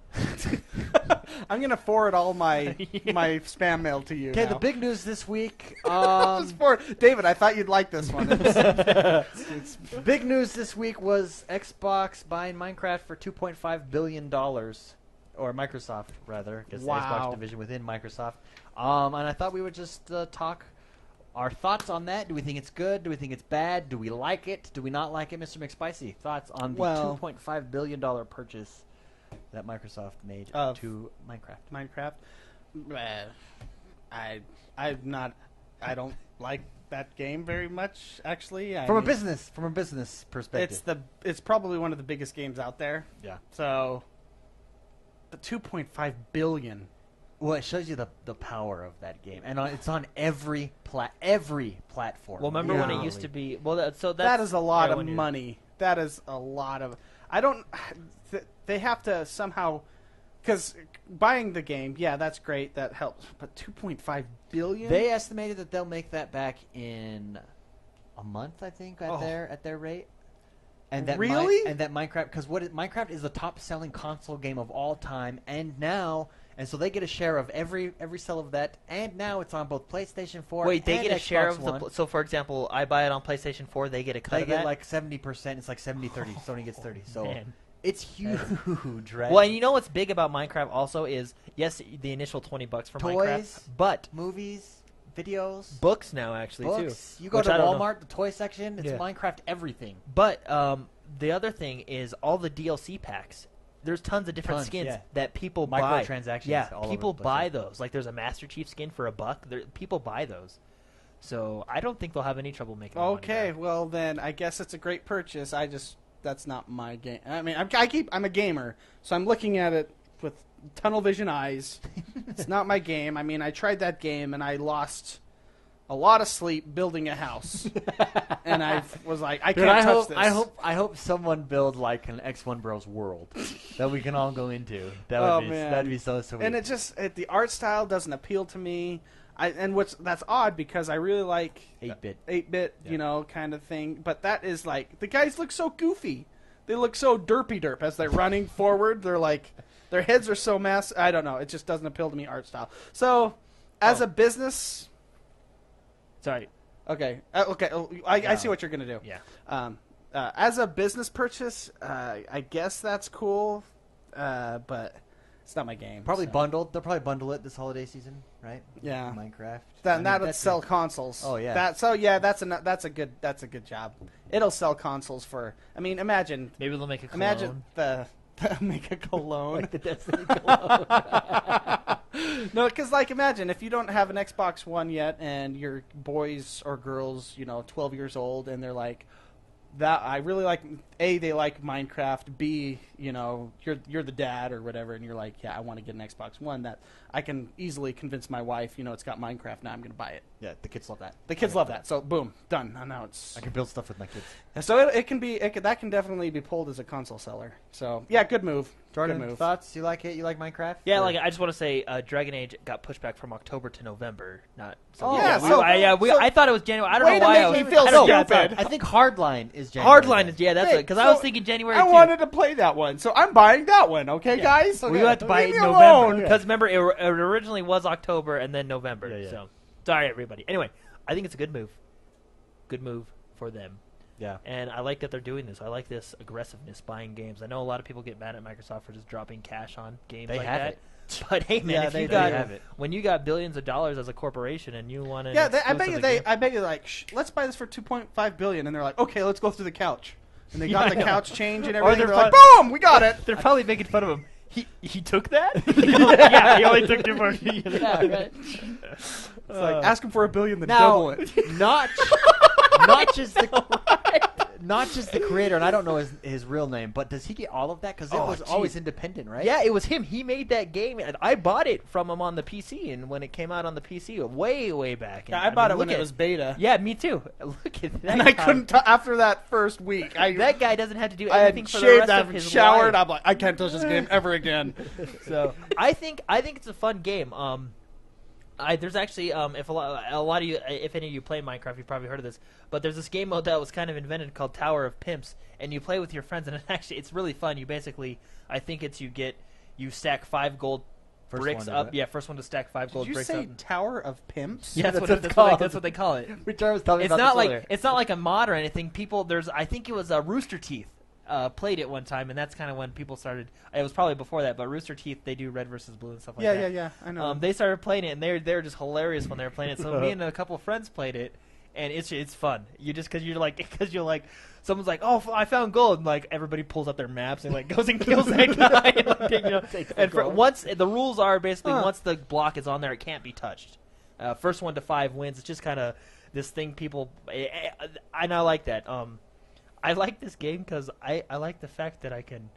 I'm gonna forward all my my spam mail to you. Okay, now. the big news this week. Just for David, I thought you'd like this one. It's Big news this week was Xbox buying Minecraft for $2.5 billion. Or Microsoft, rather. Because the Wow. Xbox division within Microsoft. And I thought we would just talk our thoughts on that. Do we think it's good? Do we think it's bad? Do we like it? Do we not like it? Mr. Mcspicey, thoughts on the $2.5 billion purchase that Microsoft made to Minecraft? Minecraft. I don't like that game very much, actually. From a business perspective. It's probably one of the biggest games out there. Yeah. So the 2.5 billion. Well, it shows you the power of that game, and it's on every platform. Well, remember when it used to be? Well, That is a lot yeah, of when you're- money. That is a lot of. I don't. They have to somehow, because buying the game, yeah, that's great. That helps. But 2.5 billion. They estimated that they'll make that back in a month, I think, at Oh. their rate. And that Really? and that Minecraft, because Minecraft is the top-selling console game of all time, and so they get a share of every sale of that, and now it's on both PlayStation 4. Wait, they and get a share Xbox of One. the. So, for example, I buy it on PlayStation 4. They get a cut They of get that. like 70%. It's like 70-30. Sony gets 30. So man. it's huge, right? Well, and you know what's big about Minecraft also is yes, the initial $20 for Toys, Minecraft, but movies, videos, books now actually books. too. You go which to I don't know. Walmart, the toy section. It's Yeah. Minecraft everything. But the other thing is all the DLC packs. There's tons of different Tons, skins yeah. that people buy. Microtransactions Yeah, all over people the place, buy yeah. those. Like there's a Master Chief skin for $1. People buy those. So I don't think they'll have any trouble making. the money Okay, back. well then I guess it's a great purchase. That's not my game. I mean, I'm a gamer, so I'm looking at it with tunnel vision eyes. It's not my game. I mean, I tried that game and I lost a lot of sleep building a house, and I was like, I can't touch this. I hope someone build like an X1 Bros world that we can all go into. That'd be so sweet. And the art style doesn't appeal to me. That's odd because I really like 8-bit. 8-bit, Yeah. kind of thing. But that is like the guys look so goofy. They look so derp as they're running forward. They're like their heads are so massive. I don't know. It just doesn't appeal to me art style. So as a business, sorry. Okay. Okay. I see what you're gonna do. Yeah. As a business purchase, I guess that's cool. But it's not my game. Probably so. bundled. They'll probably bundle it this holiday season, right? Yeah. Minecraft. That would that's sell consoles. Oh, yeah. That's a good job. It'll sell consoles for. I mean, imagine Maybe they'll make a clone. imagine the make a cologne. like the Destiny cologne. No, because imagine if you don't have an Xbox One yet, and your boys or girls, 12 years old, and they're like, that I really like. A, they like Minecraft. B, you know, you're the dad or whatever, and you're like, yeah, I want to get an Xbox One. That I can easily convince my wife. You know, it's got Minecraft now. I'm going to buy it. Yeah, the kids love that. The kids love that. So boom, done. And now it's. I can build stuff with my kids. So that can definitely be pulled as a console seller. So yeah, good move. Jordan, good move. thoughts? You like it? You like Minecraft? Yeah, Or- like I just want to say, Dragon Age got pushed back from October to November. Not. Oh, yeah, we, so- I thought it was January. I don't Way know to why. make I was, me feel I don't- stupid. yeah, I think Hardline is January. Hardline is that's Hey, it. Because so I was thinking January. I too. wanted to play that one, so I'm buying that one. Okay, guys. We have to buy it Leave in me November alone. because remember it originally was October and then November. Yeah, yeah. So sorry everybody. Anyway, I think it's a good move. Good move for them. Yeah. And I like that they're doing this. I like this aggressiveness buying games. I know a lot of people get mad at Microsoft for just dropping cash on games They like have that. it. But hey, man, Yeah, if they you do got have it. when you got billions of dollars as a corporation and you want to, Yeah, I bet you like, let's buy this for $2.5 billion, and they're like, okay, let's go through the couch, and they got Yeah, the I know. couch change and Or everything. they're They're like, fun- boom, we got it. they're probably making fun of him. He took that? Yeah, he only took $2 Yeah, right. It's like ask him for $1 billion, then Now, double it. not just the creator, and I don't know his real name, but does he get all of that? Because it Oh, was geez. always independent, right? Yeah, it was him. He made that game, and I bought it from him on the PC. And when it came out on the PC, way back. Yeah, And, I bought it look when it at was beta. Yeah, me too. Look at that. And I guy. couldn't after that first week. That guy doesn't have to do I anything had for the shaved rest that, of his showered. life. I'm like, I can't touch this game ever again. So I think it's a fun game. There's actually if a lot of you, if any of you play Minecraft, you've probably heard of this. But there's this game mode that was kind of invented called Tower of Pimps, and you play with your friends, and it's really fun. You basically, I think it's you stack 5 gold First bricks one to up. do it. Yeah, first one to stack 5 gold Did you bricks say up. Tower of Pimps? Yeah, That's that's, what what, it's that's, what called. that's what they call it. Which I was telling you It's about not this like earlier. it's not like a mod or anything. I think it was Rooster Teeth played it one time, and that's kind of when people started. It was probably before that, but Rooster Teeth, they do red versus blue and stuff like that. Yeah. I know. They started playing it, and they were just hilarious when they were playing it. So me and a couple of friends played it, and it's fun. You just because you're like someone's like, oh, I found gold, and like everybody pulls up their maps and like goes and kills that guy. And, like, you know, and once the rules are basically once the block is on there, it can't be touched. First 1 to 5 wins. It's just kind of this thing people, and I like that. I like this game because I like the fact that I can.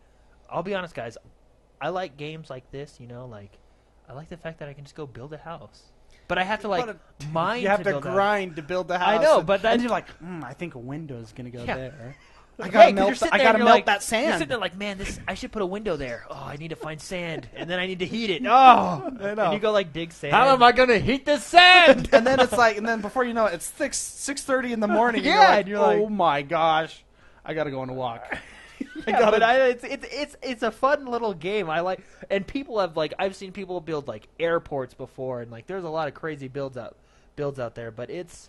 I'll be honest, guys. I like games like this. You know, like I like the fact that I can just go build a house, but I have to like mine. you have to build a- grind to build the house. I know, and, but then and you're like, I think a window's gonna go Yeah. there. I Yeah, gotta 'cause melt. you're sitting I there gotta and you're melt like- that You're sand. sitting there like, man, I should put a window there. Oh, I need to find sand, and then I need to heat it. Oh, I know. and you go like dig sand. How am I gonna heat this sand? and then it's like, and then before you know it, it's 6:30 in the morning. Yeah, and you're like, oh my gosh, I gotta go on a walk. Yeah, but it's a fun little game. I like, and people have like I've seen people build like airports before, and like there's a lot of crazy builds out there. But it's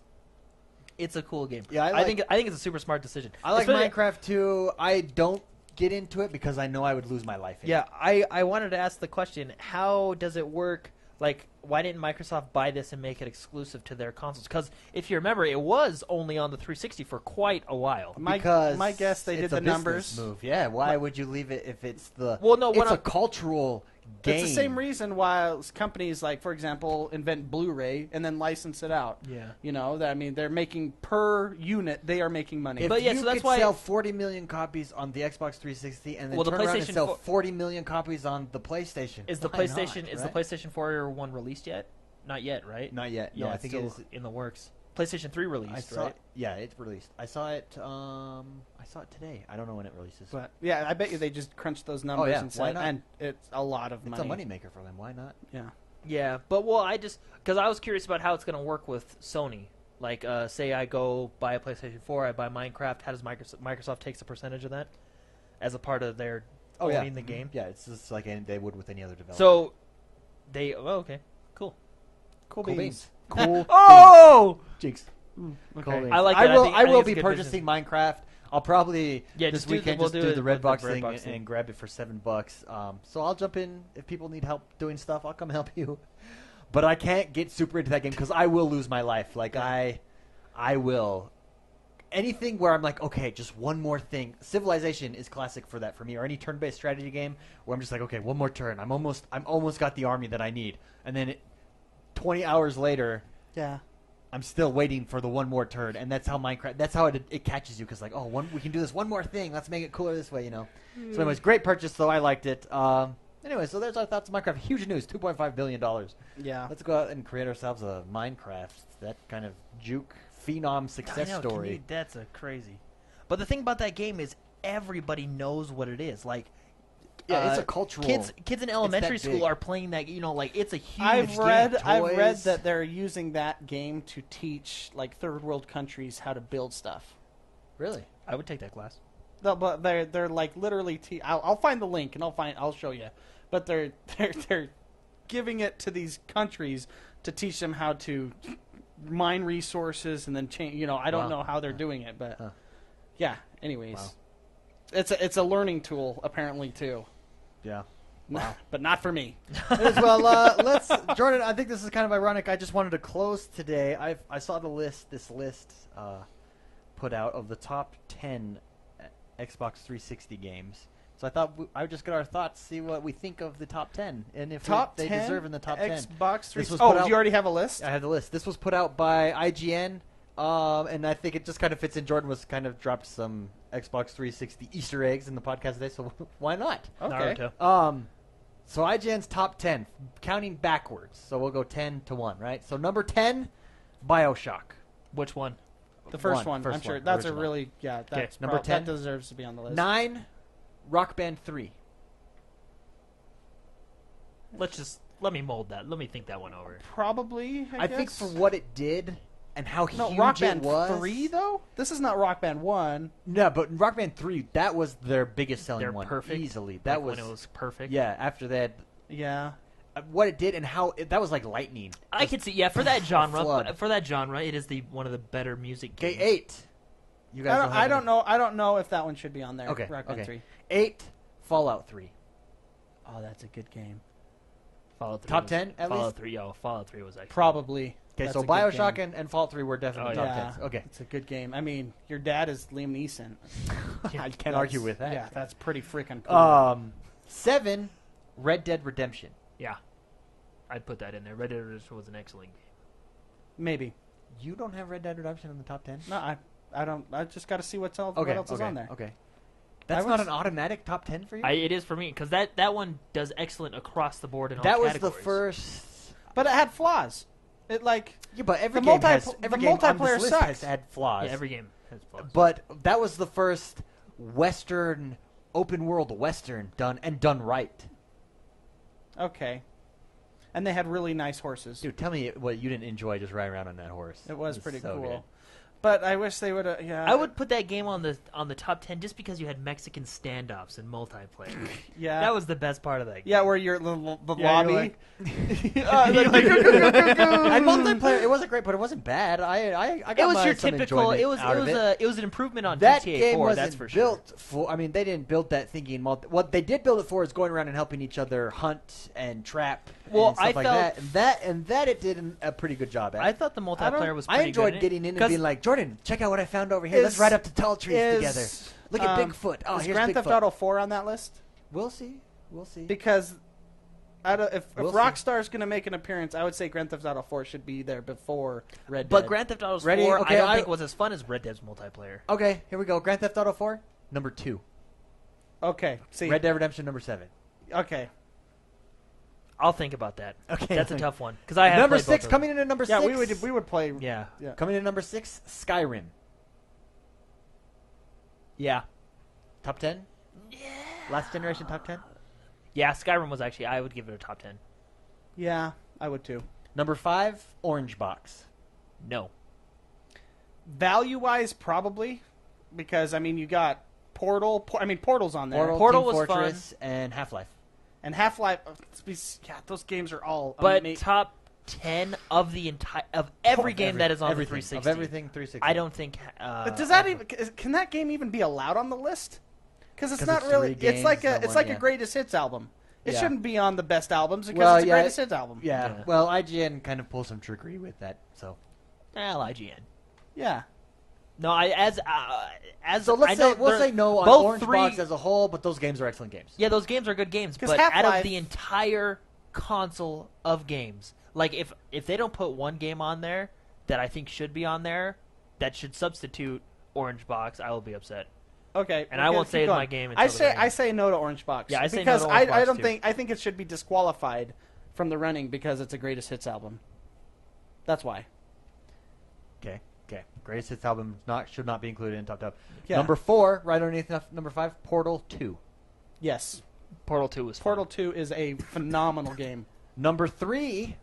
a cool game. Yeah, I think it's a super smart decision. I like Especially- Minecraft too. I don't get into it because I know I would lose my life in Yeah, it. I wanted to ask the question: how does it work? Like, why didn't Microsoft buy this and make it exclusive to their consoles? Because if you remember, it was only on the 360 for quite a while. Because my guess they did it's a the business numbers. move. Yeah, why would you leave it if it's the? Well, no, what it's a I'm- cultural game. It's the same reason why companies like, for example, invent Blu-ray and then license it out. Yeah. You know, I mean, they're making per unit. They are making money. If But yeah, you so that's could why- sell 40 million copies on the Xbox 360 and then Well, the turn around and PlayStation sell 4 40 million copies on the PlayStation, Is the why PlayStation not, is right? the PlayStation 4 one released yet? Not yet, right? Not yet. Yeah, No, I it's think still it is. in the works. PlayStation 3 released, I saw. right? Yeah, it's released. I saw it. I saw it today. I don't know when it releases. But yeah, I bet you they just crunched those numbers yeah, and why said, not? and it's a lot of It's money. a moneymaker for them. Why not? Yeah. Yeah, but because I was curious about how it's going to work with Sony. Like, say I go buy a PlayStation 4, I buy Minecraft. How does Microsoft takes a percentage of that as a part of their owning the game? Yeah, it's just like they would with any other developer. So okay, cool. Cool cool beans. beans. Cool. Oh, Jinx. Okay. Cool beans. I like I that. will. I will think be it's good purchasing Minecraft. I'll probably Yeah, this just do the- weekend we'll just do do it the with Redbox the thing Redbox thing. and grab it for $7. So I'll jump in if people need help doing stuff. I'll come help you. But I can't get super into that game because I will lose my life. Like I will. Anything where I'm like, okay, just one more thing. Civilization is classic for that for me, or any turn-based strategy game where I'm just like, okay, one more turn. I'm almost got the army that I need, and then 20 hours later, Yeah. I'm still waiting for the one more turn, and that's how Minecraft. That's how it catches you, because like, we can do this one more thing. Let's make it cooler this way, So, anyways, great purchase though. I liked it. Anyway, so there's our thoughts on Minecraft. Huge news, $2.5 billion. Yeah. Let's go out and create ourselves a Minecraft. That kind of juke phenom success I know, story. That's a crazy. But the thing about that game is everybody knows what it is. Like, Yeah, it's a cultural. Kids in elementary that school big. are playing that. Like it's a huge. I've game. read toys. that they're using that game to teach like third world countries how to build stuff. Really? I would take that class. No, but they're like literally. I'll find the link and I'll show you. But they're giving it to these countries to teach them how to mine resources and then change. I don't know how they're doing it, but yeah. Anyways, it's a learning tool apparently too. Yeah. Wow. But not for me. Well, let's, Jordan. I think this is kind of ironic. I just wanted to close today. I saw this list put out of the top 10 Xbox 360 games. So I thought I would just get our thoughts, see what we think of the top 10, and if they deserve in the top 10. Xbox 360. Oh, you already have a list? I have the list. This was put out by IGN, and I think it just kind of fits in. Jordan was kind of dropped some Xbox 360 Easter eggs in the podcast today, so why not? Okay. Naruto. So IGN's top 10, counting backwards. So we'll go 10 to 1, right? So number 10, BioShock. Which one? The first one. I'm sure that's original. a really that's number 10. That deserves to be on the list. 9, Rock Band 3. Let me mold that. Let me think that one over. Probably. I think for what it did and how huge Rock Band it was. 3 though. This is not Rock Band 1. No, but Rock Band 3, that was their biggest selling They're one. perfect. Easily. That Like was when it was perfect. Yeah, after that, Yeah. what it did and how that was like lightning. I could see. Yeah, for that genre, flood. it is one of the better music Okay, games. 8. You guys I don't know. I don't know if that one should be on there. Okay, Rock Band 3. 8, Fallout 3. Oh, that's a good game. Fallout 3 Top was- 10 at Fallout least? 3. Fallout 3 was actually Probably. Okay, That's so a good BioShock game. and Fallout 3 were definitely top Yeah. 10s. Okay. It's a good game. I mean, your dad is Liam Neeson. I can't argue with that. Yeah, that's pretty freaking cool. 7, Red Dead Redemption. Yeah, I'd put that in there. Red Dead Redemption was an excellent game. Maybe. You don't have Red Dead Redemption in the top 10? No, I don't. I just got to see what else is on there. Okay. That's not an automatic top 10 for you? It is for me because that one does excellent across the board in all that was categories. the first. But it had flaws. It like Yeah, but every The game multi- has the every game on multiplayer this list sucks. has had flaws. Yeah, every game has flaws. But that was the first Western open world Western done right. okay. And they had really nice horses. Dude, tell me what you didn't enjoy just riding around on that horse. It was pretty so cool. good. But I wish they would have. Yeah, I would put that game on the top 10 just because you had Mexican standoffs and multiplayer. Yeah, That was the best part of that game. yeah, where you're the Yeah, lobby. you're Like- And multiplayer, it wasn't great, but it wasn't bad. I got It was my your some typical. enjoyment It was out of it. it was an improvement on That GTA game 4. wasn't That's for sure. built for. I mean, they didn't build that thinking. What they did build it for is going around and helping each other hunt and trap. Well, and stuff I like felt- that. And that it did a pretty good job at. I thought the multiplayer was. Pretty I enjoyed good getting in and 'Cause being like, Jordan, check out what I found over here. Let's ride up to tall trees together. Look at Bigfoot. Oh, is here's Grand Bigfoot. Theft Auto 4 on that list? We'll see. We'll see. Because if We'll see. Rockstar's going to make an appearance, I would say Grand Theft Auto 4 should be there before Red Dead. But Grand Theft Auto 4, Ready? Okay, I don't I- think was as fun as Red Dead's multiplayer. Okay, here we go. Grand Theft Auto 4, number 2. Okay, see. Red Dead Redemption, number 7. Okay. I'll think about that. Okay, That's a tough one because I have number played 6 both of coming in at number 6. Yeah, we would play. them. Yeah, Yeah. Coming in at number 6, Skyrim. yeah, Top 10? Yeah. Last generation top 10? yeah. Skyrim was actually. I would give it a top 10. Yeah, I would too. Number 5, Orange Box. No. Value-wise, probably. Because, I mean, you got Portal. Portal's on there. Portal Team was Fortress, and Half-Life. And Half-Life. Yeah, those games are all But amazing. top 10 of the entire every game that is on the everything, 360. Of everything 360. I don't think. Does that even? Can that game even be allowed on the list? Because it's 'Cause not it's really. three It's like games, a. not It's one, a greatest hits album. It Yeah. shouldn't be on the best albums because Well, it's a yeah, greatest hits album. Yeah. Yeah. Well, IGN kind of pulls some trickery with that, so. IGN. Yeah. No, as So let's I know we'll they're- say no on both Orange three, Box as a whole, but those games are excellent games. Yeah, those games are good games, 'Cause but out of Half-Life- the entire console of games, like if they don't put one game on there, that I think should be on there that should substitute Orange Box, I will be upset. Okay, And I won't say it's my game. I until the very say no to Orange Box. Yeah, I say no because to Orange Box, I don't too. think I think it should be disqualified from the running because it's a greatest hits album. That's why. Okay. Greatest hits album should not be included in top. Yeah. Number 4, right underneath number 5, Portal 2. Yes, Portal 2 was fun. Portal 2 is a phenomenal game. Number 3,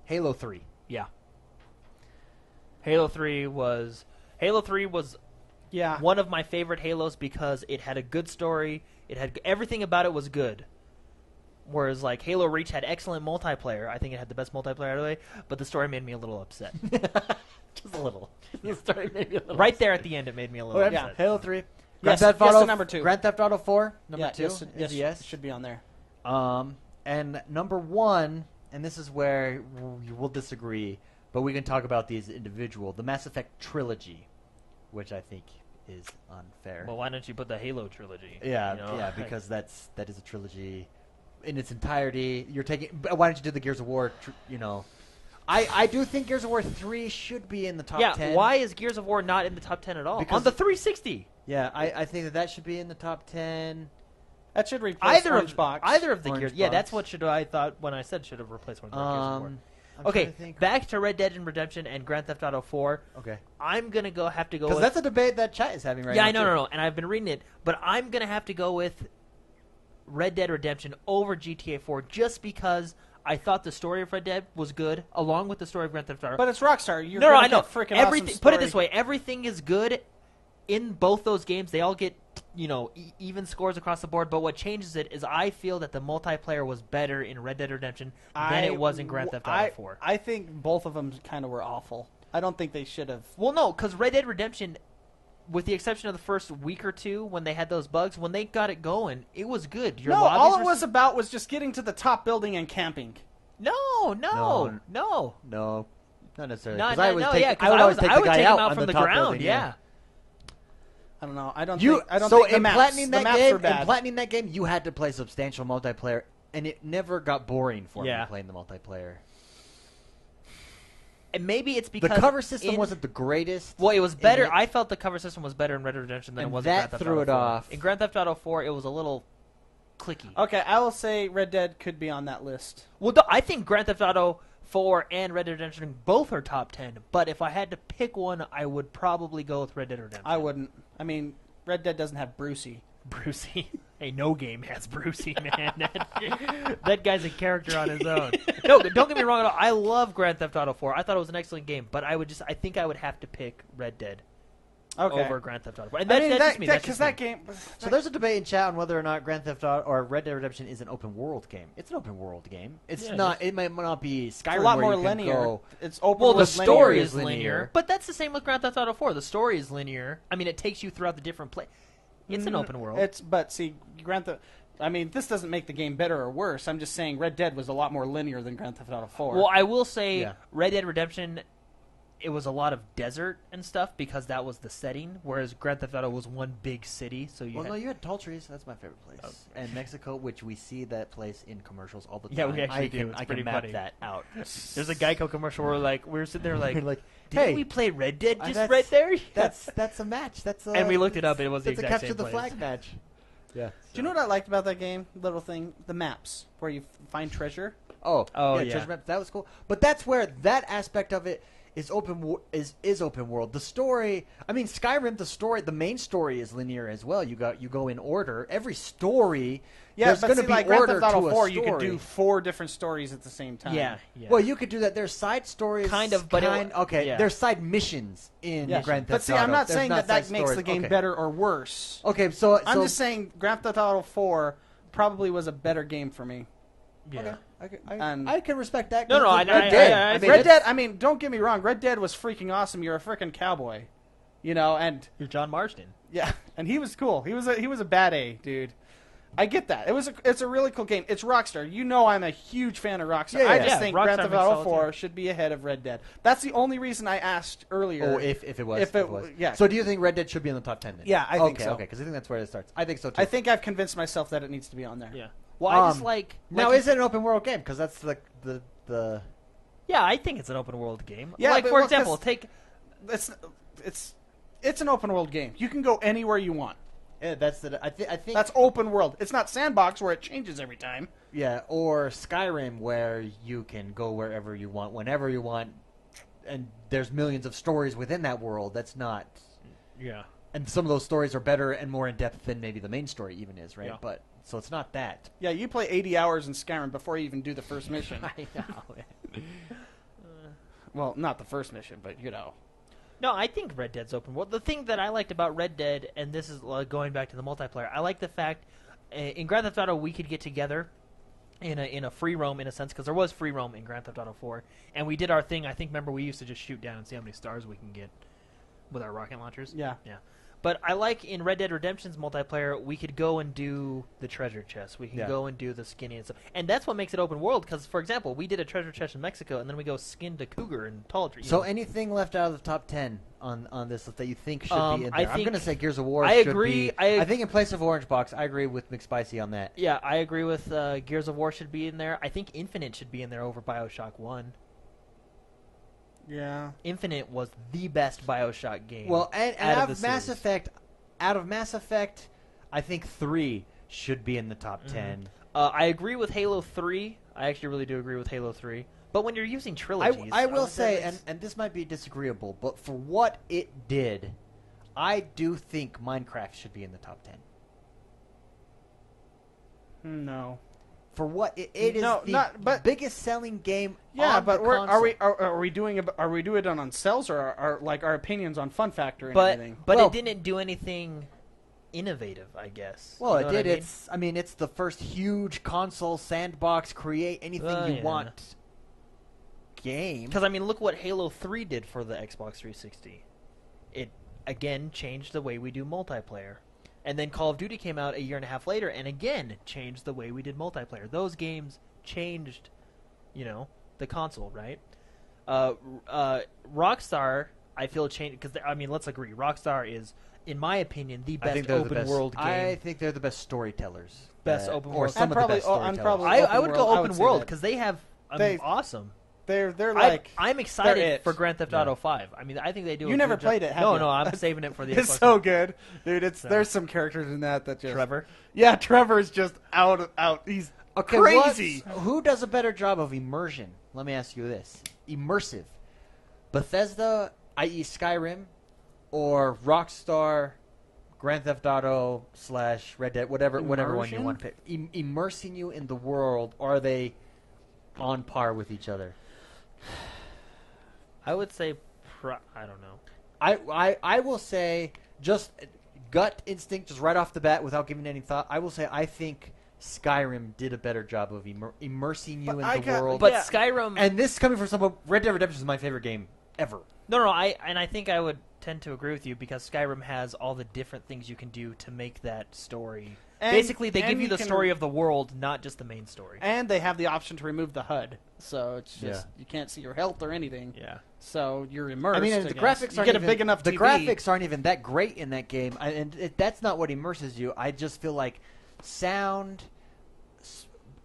Halo 3. Yeah. Halo 3 was Yeah. one of my favorite Halos because it had a good story. It had everything about it was good. Whereas like Halo Reach had excellent multiplayer. I think it had the best multiplayer out of the way, but the story made me a little upset. Just a little. The story made me a little Right there at the end, it made me a little Okay. upset. Halo 3. Yes, Grand Theft yes Auto to number 2. Grand Theft Auto 4, number 2. Yes, is yes. it should be on there. And number 1, and this is where we'll disagree, but we can talk about these individual. The Mass Effect trilogy, which I think is unfair. Well, why don't you put the Halo trilogy? Yeah, You know? yeah, because that is a trilogy in its entirety. Why don't you do the Gears of War? I do think Gears of War 3 should be in the top 10. Yeah, why is Gears of War not in the top 10 at all? Because on the 360. Yeah, I think that should be in the top 10. That should replace Orange Box. Either of the Orange Gears. Yeah, Box. that's what I thought when I said should have replaced one of the Gears of War. I'm Okay, trying to think. back to Red Dead Redemption and Grand Theft Auto 4. Okay, I'm gonna have to go because with... that's a debate that chat is having right yeah, now. I know, too. no, and I've been reading it, but I'm gonna have to go with Red Dead Redemption over GTA 4 just because I thought the story of Red Dead was good, along with the story of Grand Theft Auto. But it's Rockstar. You're no, gonna I know. get freaking Everything. awesome Put it story. this way: everything is good in both those games. They all get even scores across the board. But what changes it is I feel that the multiplayer was better in Red Dead Redemption than it was in Grand Theft Auto 4. I think both of them kind of were awful. I don't think they should have. Well, no, because Red Dead Redemption, with the exception of the first week or two when they had those bugs, when they got it going, it was good. Your No, lobbies all it were was about was just getting to the top building and camping. No, No, not necessarily. No, 'Cause I would no, take, yeah, 'cause I would always take I the would guy take out him out on from the top ground. building, Yeah. I don't know. I don't You think. I don't so think the in maps, platinum the that maps game, were bad. in platinum that game, you had to play substantial multiplayer, and it never got boring for Yeah. me playing the multiplayer. And maybe it's The because cover system in- wasn't the greatest. Well, it was better. it- I felt the cover system was better in Red Dead Redemption than And it was that in Grand Theft threw Auto it 4. off. In Grand Theft Auto 4, it was a little clicky. Okay, I will say Red Dead could be on that list. Well, I think Grand Theft Auto 4 and Red Dead Redemption both are top 10. But if I had to pick one, I would probably go with Red Dead Redemption. I wouldn't. I mean, Red Dead doesn't have Brucey. Brucey. Hey, no game has Brucey, man. That guy's a character on his own. No, don't get me wrong at all. I love Grand Theft Auto 4. I thought it was an excellent game, but I think I would have to pick Red Dead Okay. over Grand Theft Auto 4. And I that's, mean, that's just me. That's because just me. that game. So there's a debate in chat on whether or not Grand Theft Auto or Red Dead Redemption is an open world game. It's an open world game. It's Yeah, not. It might not be It's Skyrim a lot where more you can linear. go. It's open. Well, the world story linear. is linear, but that's the same with Grand Theft Auto 4. The story is linear. I mean, it takes you throughout the different It's an open world. But see, Grand Theft. I mean, this doesn't make the game better or worse. I'm just saying Red Dead was a lot more linear than Grand Theft Auto 4. Well, I will say Yeah. Red Dead Redemption, it was a lot of desert and stuff because that was the setting, whereas Grand Theft Auto was one big city. So you Well, had, no, you had tall trees. That's my favorite place. And Mexico, which we see that place in commercials all the time. Yeah, we actually I do. can, It's I pretty can map funny. that out. there's a Geico commercial where we were sitting there like, Like, didn't hey, we play Red Dead just that's- right there? that's a match. That's a, And we looked it up, and it was the that's a exact capture same the place. flag match. Yeah. Do you know what I liked about that game? Little thing, the maps where you find treasure. Oh, yeah. treasure maps. That was cool. But that's where that aspect of it is is open world. The story. I mean, Skyrim. The main story is linear as well. You go in order. Every story. Yeah, there's but going to see, be like Grand order Theft Auto to a 4, story. you could do 4 different stories at the same time. Yeah. Well, you could do that. There's side stories, Kind of, but yeah. There's side missions in Yeah. Grand Theft But see, Auto. I'm not There's saying that side makes the stories. game Okay. better or worse. Okay, so I'm just saying Grand Theft Auto 4 probably was a better game for me. Yeah. Okay, And- I can respect that. No, no, Red I- Dead. I- mean, Red it's- Dead, I mean, don't get me wrong. Red Dead was freaking awesome. You're a freaking cowboy. You know, and You're John Marston. yeah, and he was cool. He was a bad A, dude. I get that. It's a really cool game. It's Rockstar. You know I'm a huge fan of Rockstar. Yeah, I yeah. just Yeah, think Rockstar Grand Theft makes Auto all 4 the- should be ahead of Red Dead. That's the only reason I asked earlier. Oh, if it was. If it was, yeah. So do you think Red Dead should be in the top 10 then? Yeah, I think okay, so. Okay, because I think that's where it starts. I think so too. I think I've convinced myself that it needs to be on there. Yeah. Well, I just Um, like now you- is it an open world game? Because that's the Yeah, I think it's an open world game. Yeah, like but, for well, example, 'cause take it's an open world game. You can go anywhere you want. Yeah, I think That's open world. It's not sandbox where it changes every time. Yeah, or Skyrim where you can go wherever you want, whenever you want, and there's millions of stories within that world. That's not. yeah. And some of those stories are better and more in depth than maybe the main story even is, right? Yeah. But so it's not that. Yeah, you play 80 hours in Skyrim before you even do the first mission. I know. Well, not the first mission, but you know. No, I think Red Dead's open world. The thing that I liked about Red Dead, and this is going back to the multiplayer, I like the fact in Grand Theft Auto we could get together in a free roam in a sense, because there was free roam in Grand Theft Auto 4, and we did our thing. I think, remember, we used to just shoot down and see how many stars we can get with our rocket launchers. Yeah. Yeah. But I like in Red Dead Redemption's multiplayer, we could go and do the treasure chest. We can go and do the skinny and stuff. And that's what makes it open world, because, for example, we did a treasure chest in Mexico, and then we go skin to cougar and tall tree. So anything left out of the top 10 on this list that you think should be in there? I'm think- going to say Gears of War I should agree. be. I think in place of Orange Box, I agree with Mcspicey on that. Yeah, I agree with Gears of War should be in there. I think Infinite should be in there over BioShock 1. Yeah. Infinite was the best BioShock game. Well, and out out of of the Mass series. Effect, I think 3 should be in the top 10. I agree with Halo 3. I actually really do agree with Halo 3. But when you're using trilogies... I will say, that's- and this might be disagreeable, but for what it did, I do think Minecraft should be in the top 10. No. For what it is No, the not- but- biggest selling game Yeah, on but the are we doing it on sales or are like our opinions on fun factor and But everything? Well- it didn't do anything innovative, I guess. Well, You know it what did. I mean? It's the first huge console sandbox, create anything you yeah. want game. Because, I mean, look what Halo 3 did for the Xbox 360. It, again, changed the way we do multiplayer. And then Call of Duty came out a year and a half later and, again, changed the way we did multiplayer. Those games changed, the console, right? Rockstar, I feel, changed... Because, I mean, let's agree. Rockstar is, in my opinion, the best open-world game. I think they're the best storytellers. Best open or world. some of the best I'm storytellers. probably- I would open go world, I open would say world that. because they have... They- awesome. They're like I'm excited they're it. for Grand Theft Auto 5. I mean, I think they do. You a never good job. played it, have No, you? no, I'm saving it for the. it's Xbox so One. good, dude. So. There's some characters in that just Trevor. Yeah, Trevor's just out. He's Okay, crazy. Who does a better job of immersion? Let me ask you this: immersive, Bethesda, i.e., Skyrim, or Rockstar, Grand Theft Auto / Red Dead, whatever one you Immersion? want to pick, immersing you in the world. Or are they on par with each other? I would say, I don't know. I will say, just gut instinct, just right off the bat, without giving any thought, I will say I think Skyrim did a better job of immersing you But in the world. But Yeah. Skyrim, And this coming from someone, Red Dead Redemption is my favorite game ever. no, I think I would tend to agree with you because Skyrim has all the different things you can do to make that story. Basically, they give you the story of the world, not just the main story. And they have the option to remove the HUD, so it's just Yeah. you can't see your health or anything. Yeah. So you're immersed. I mean, and I the guess. graphics you aren't get even, a big enough The TV. graphics aren't even that great in that game, that's not what immerses you. I just feel like sound,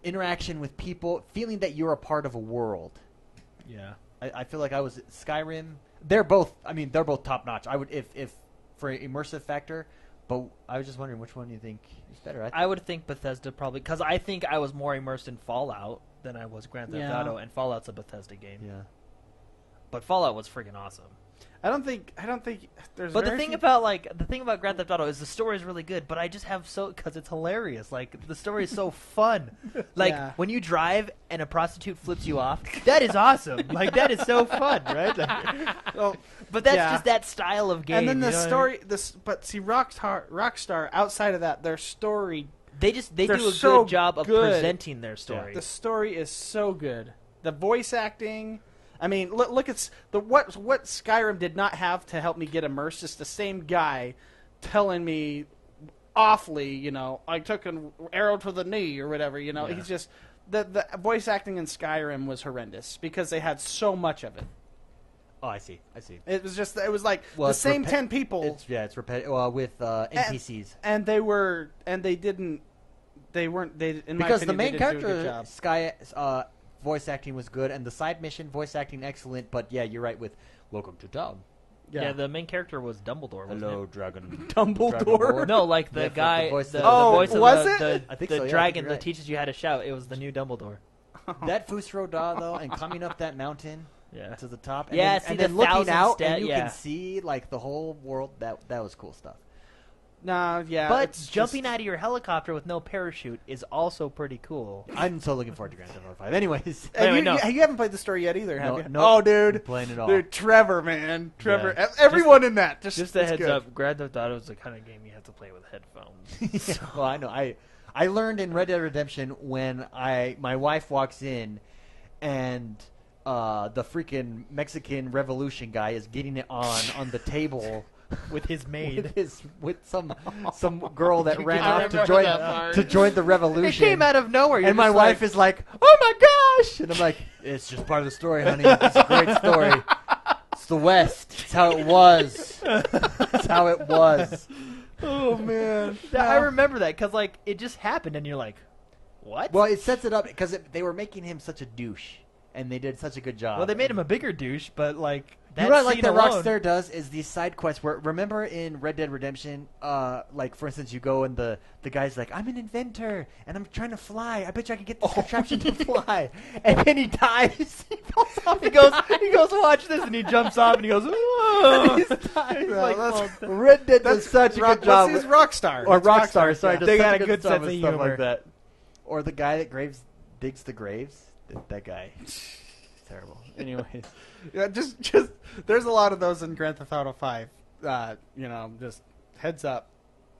interaction with people, feeling that you're a part of a world. Yeah. I feel like I was Skyrim. They're both top notch. I would if for immersive factor, but I was just wondering which one you think is better. I would think Bethesda probably because I think I was more immersed in Fallout than I was Grand Theft Yeah. Auto, and Fallout's a Bethesda game. yeah. But Fallout was freaking awesome. I don't think there's. But the very thing few- about Grand Theft Auto is the story is really good, but I just have because it's hilarious. Like the story is so fun. Like Yeah. when you drive and a prostitute flips you off, that is awesome. Like that is so fun, right? well, But that's Yeah. just that style of game. and then the you know what I story. mean? But see, Rockstar. Outside of that, their story. They they're do a so good job of good. presenting their story. The story is so good. The voice acting. I mean, look at what Skyrim did not have to help me get immersed. It's the same guy telling me awfully, I took an arrow to the knee or whatever. Yeah. He's just the voice acting in Skyrim was horrendous because they had so much of it. Oh, I see. It was like Well, the it's same 10 people, It's repetitive. Well, with NPCs. and they weren't. In my Because opinion, the main they didn't do a good character, job. voice acting was good, and the side mission voice acting excellent. But yeah, you're right with Welcome to Town. Yeah, the main character was Dumbledore, wasn't Hello, it? Dragon. Dumbledore? No, like the Yeah, guy, the voice the of- voice of was the, it? I think the so, yeah, I dragon think you're that right. teaches you how to shout. It was the new Dumbledore. That Fusro Da though, and coming up that mountain Yeah. to the top, and Yeah, then, see and the then looking 1,000 out, stat- and you yeah. can see like the whole world. That was cool stuff. Nah, yeah. But it's jumping just, out of your helicopter with no parachute is also pretty cool. I'm so looking forward to Grand Theft Auto 5. Anyways, And Anyway, you, no. you haven't played the story yet either, have No, you? nope. Oh, dude. I'm playing it all. Dude, Trevor, man. Trevor. Yeah. Everyone in that. Just Just a it's heads good. up, Grand Theft Auto is the kind of game you have to play with headphones. Well, I know. I learned in Red Dead Redemption when my wife walks in, and the freaking Mexican Revolution guy is getting it on the table with his maid. with some girl that ran I off to remember join that part. the revolution. It came out of nowhere. You're and my just wife like, is like, "Oh my gosh!" And I'm like, "It's just part of the story, honey. It's a great story. It's the West. It's how it was. It's how it was." Oh, man. I remember that because like it just happened, and you're like, what? Well, it sets it up because they were making him such a douche, and they did such a good job. Well, they made him a bigger douche, but like that You know what I like scene that alone, Rockstar does is these side quests where, remember in Red Dead Redemption, like for instance, you go and the guy's like, I'm an inventor and I'm trying to fly. I bet you I can get this contraption to fly. And then he dies. He falls off. He goes, watch this, and he jumps off, and he goes, whoa. And he's dying. Well, Like, that's- Red Dead does such a good job. What's his Rockstar? Or It's Rockstar, sorry. yeah. does They such got a good job sense with of stuff humor. like that. Or the guy that digs the graves. That guy. Terrible. Anyways. Yeah, just there's a lot of those in Grand Theft Auto 5. Just heads up.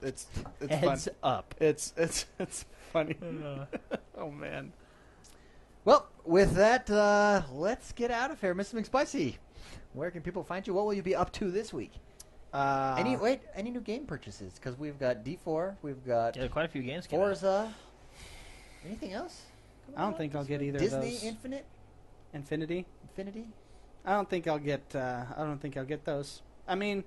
It's Heads fun. up. It's funny. Oh man. Well, with that, let's get out of here. Mr. Mcspicey, where can people find you? What will you be up to this week? Any new game purchases? Because we've got D4, we've got Yeah, quite a few games came out. Forza. Anything else? I don't think I'll get either Disney of those. Infinity. I don't think I'll get. I don't think I'll get those. I mean,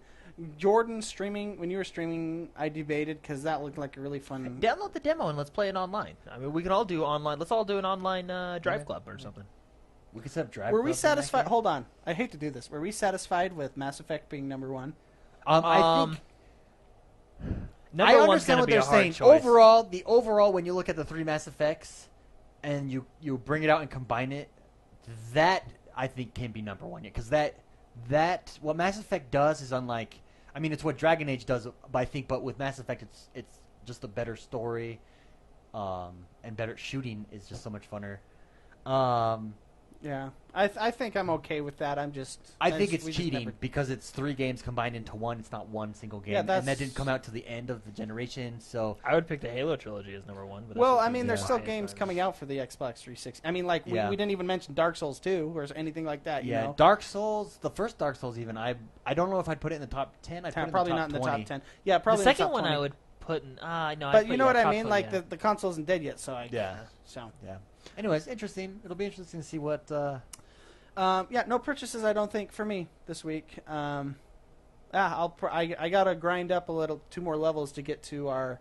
Jordan streaming. When you were streaming, I debated because that looked like a really fun. Download the demo and let's play it online. I mean, we can all do online. Let's all do an online drive club or something. We could set up drive. Were we clubs in that satisfied? game. Hold on. I hate to do this. Were we satisfied with Mass Effect being number one? I think. Number I one's understand gonna what be they're a hard saying. choice. Overall, when you look at the three Mass Effects, and you bring it out and combine it, that I think can be number one. Because that what Mass Effect does is unlike. I mean, it's what Dragon Age does, but with Mass Effect, it's just a better story, and better shooting is just so much funner. Yeah, I think I'm okay with that. I think it's we just cheating never- because it's three games combined into one. It's not one single game, Yeah, and that's- that didn't come out to the end of the generation. So I would pick the Halo trilogy as number one. But that's Well, just I mean, the there's still highest games artist. coming out for the Xbox 360. I mean, like Yeah. we didn't even mention Dark Souls 2 or anything like that. You yeah, know? Dark Souls, the first Dark Souls, even I don't know if I'd put it in the top 10. I'd put it Probably in the not top in the 20. top 10. Yeah, probably The in the second top one 20. I would put in. No, But you know what I top mean? 20, Like yeah. the console isn't dead yet, so Yeah. So Yeah. Anyways, interesting. It'll be interesting to see what. no purchases. I don't think for me this week. I gotta grind up a little, 2 more levels to get to our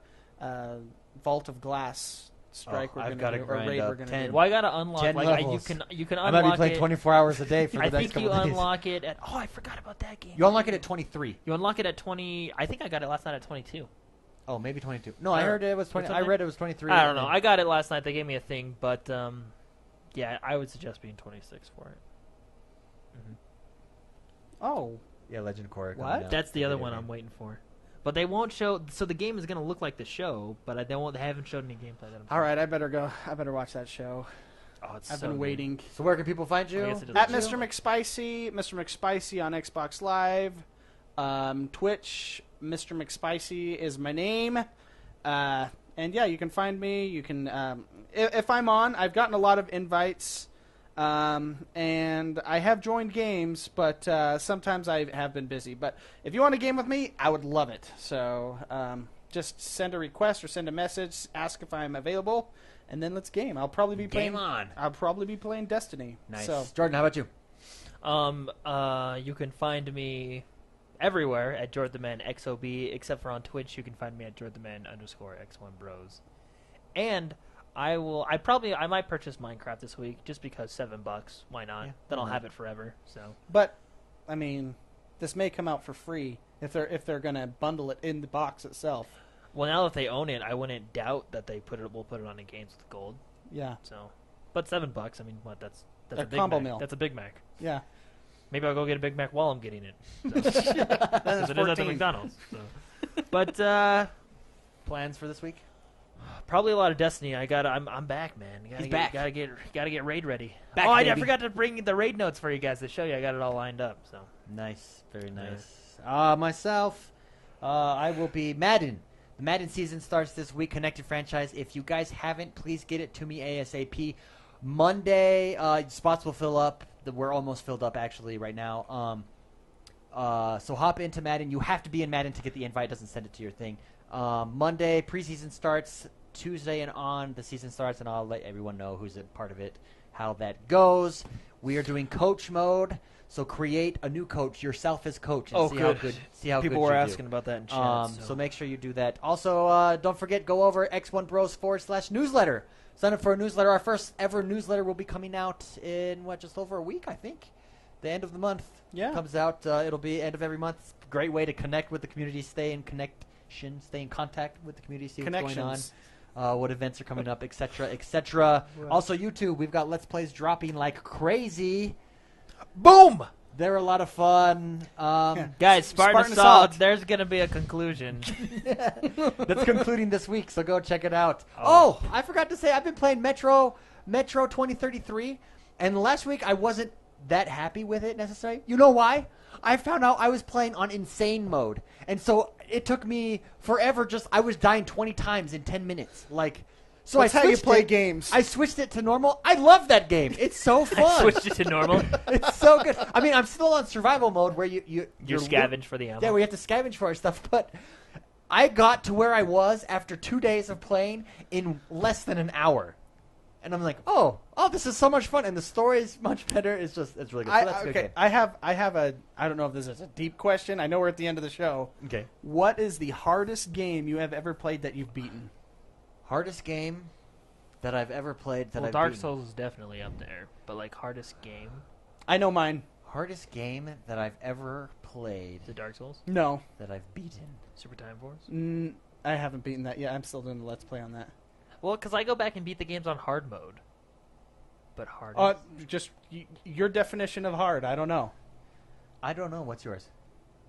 Vault of Glass strike. I've We're gotta gonna do, or grind raid up we're gonna 10. do. Well, I gotta unlock. 10 Like levels. you can I unlock might be playing it. 24 hours a day for the I next think you couple days. unlock it at. Oh, I forgot about that game. You unlock it at 23. You unlock it at 20. I think I got it last night at 22. Oh, maybe 22. No, I heard it was 20. What's I up, read it was 23. I don't know. I got it last night. They gave me a thing, but yeah, I would suggest being 26 for it. Oh, Yeah, Legend Core. What? That's the other one I'm waiting for. But they won't show. So the game is going to look like the show, but they haven't showed any gameplay. That I'm all right. I better go. I better watch that show. Oh, it's I've so been good. waiting. So where can people find you? I guess it is At a Mr. McSpicy, Mr. McSpicy on Xbox Live, Twitch. Mr. McSpicy is my name, and yeah, you can find me. You can if I'm on. I've gotten a lot of invites, and I have joined games, but sometimes I have been busy. But if you want a game with me, I would love it. So just send a request or send a message, ask if I'm available, and then let's game. I'll probably be playing. Game on. I'll probably be playing Destiny. Nice. So. Jordan, how about you? You can find me everywhere at Jordtheman XOB, except for on Twitch. You can find me at Jordtheman _X1Bros. And I might purchase Minecraft this week just because $7. Why not? Yeah, Then why I'll not? have it forever. So But I mean, this may come out for free if they're going to bundle it in the box itself. well, now that they own it, I wouldn't doubt that will put it on in games with gold. Yeah. So, but $7. I mean, what? That's A a Big combo Mac. meal. That's a Big Mac. Yeah. Maybe I'll go get a Big Mac while I'm getting it. Then Because it's it is at the 14. McDonald's. So. But Plans for this week? probably a lot of Destiny. I'm back, man. He's back. Gotta get raid ready. Back, I baby. forgot to bring the raid notes for you guys to show you. I got it all lined up. So Nice, very nice. Myself, I will be Madden. The Madden season starts this week. Connected franchise. If you guys haven't, please get it to me ASAP. Monday, spots will fill up. We're almost filled up actually right now. So hop into Madden. You have to be in Madden to get the invite. It doesn't send it to your thing. Monday, preseason starts. Tuesday and on, the season starts, and I'll let everyone know who's a part of it, how that goes. We are doing coach mode. So create a new coach, yourself as coach, and see how people good were you asking do. about that in chat. So make sure you do that. Also, don't forget, go over Xonebros.com/newsletter. Sign up for a newsletter. Our first ever newsletter will be coming out in, just over a week, I think. The end of the month comes out. It'll be end of every month. It's a great way to connect with the community, stay in contact with the community, see what's going on. What events are coming up, etc., etc. Right. Also, YouTube, we've got Let's Plays dropping like crazy. Boom! They're a lot of fun. Guys, Spartan Spartan Assault, Assault. there's going to be a conclusion. That's concluding this week, so go check it out. Oh, I forgot to say, I've been playing Metro 2033, and last week I wasn't that happy with it necessarily. You know why? I found out I was playing on insane mode, and so it took me forever. I was dying 20 times in 10 minutes. So That's I how you switched play it. games. I switched it to normal. I love that game. It's so fun. I switched it to normal. It's so good. I mean, I'm still on survival mode where you scavenge for the ammo. Yeah, where you have to scavenge for our stuff. But I got to where I was after 2 days of playing in less than an hour, and I'm like, oh, this is so much fun, and the story is much better. It's really good. So that's a good game. I have a. I don't know if this is a deep question. I know we're at the end of the show. Okay. What is the hardest game you have ever played that you've beaten? Hardest game that I've ever played that I've Dark beaten. Souls is definitely up there, but hardest game, I know mine. Hardest game that I've ever played is it Dark Souls? No. that I've beaten. Super Time Force? I haven't beaten that yet. I'm still doing the Let's Play on that. Well, because I go back and beat the games on hard mode. But hardest? Just your definition of hard. I don't know. I don't know. What's yours?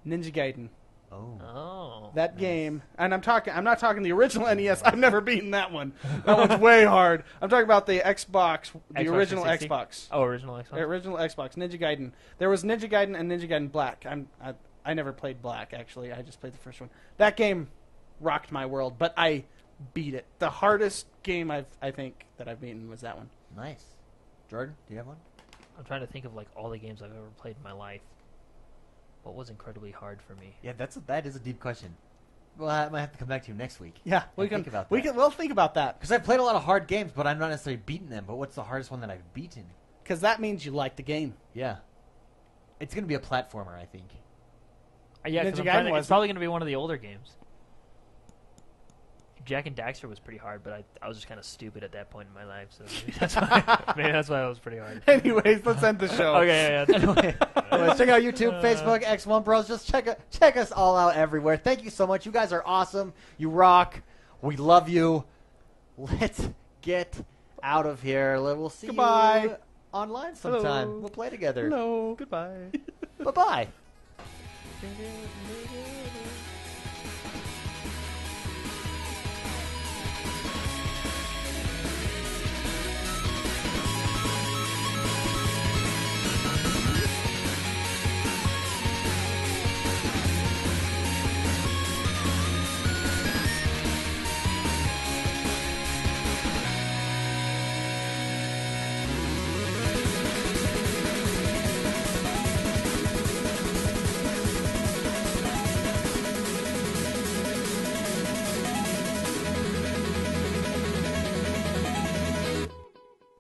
Ninja Gaiden. Oh. That game, and I'm not talking the original NES. I've never beaten that one. That one's way hard. I'm talking about the Xbox, the Xbox original 360? Xbox. Oh, original Xbox? The original Xbox, Ninja Gaiden. There was Ninja Gaiden and Ninja Gaiden Black. I never played Black, actually. I just played the first one. That game rocked my world, but I beat it. The hardest game I think that I've beaten was that one. Nice. Jordan, do you have one? I'm trying to think of all the games I've ever played in my life. What was incredibly hard for me? Yeah, that is a deep question. Well, I might have to come back to you next week. Yeah, We'll think about that. We'll think about that Because I've played a lot of hard games, but I'm not necessarily beaten them. But what's the hardest one that I've beaten? because that means you like the game. Yeah. It's going to be a platformer, I think. Yeah, Ninja 'cause Gaiden it's probably going to be one of the older games. Jack and Daxter was pretty hard, but I was just kind of stupid at that point in my life, so maybe that's why it was pretty hard. Anyways, let's end the show. Okay, yeah. Anyways, check out YouTube, Facebook, X1Bros. Just check us all out everywhere. Thank you so much. You guys are awesome. You rock. We love you. Let's get out of here. We'll see Goodbye. you online sometime. Hello. We'll play together. Hello. Goodbye. Bye-bye.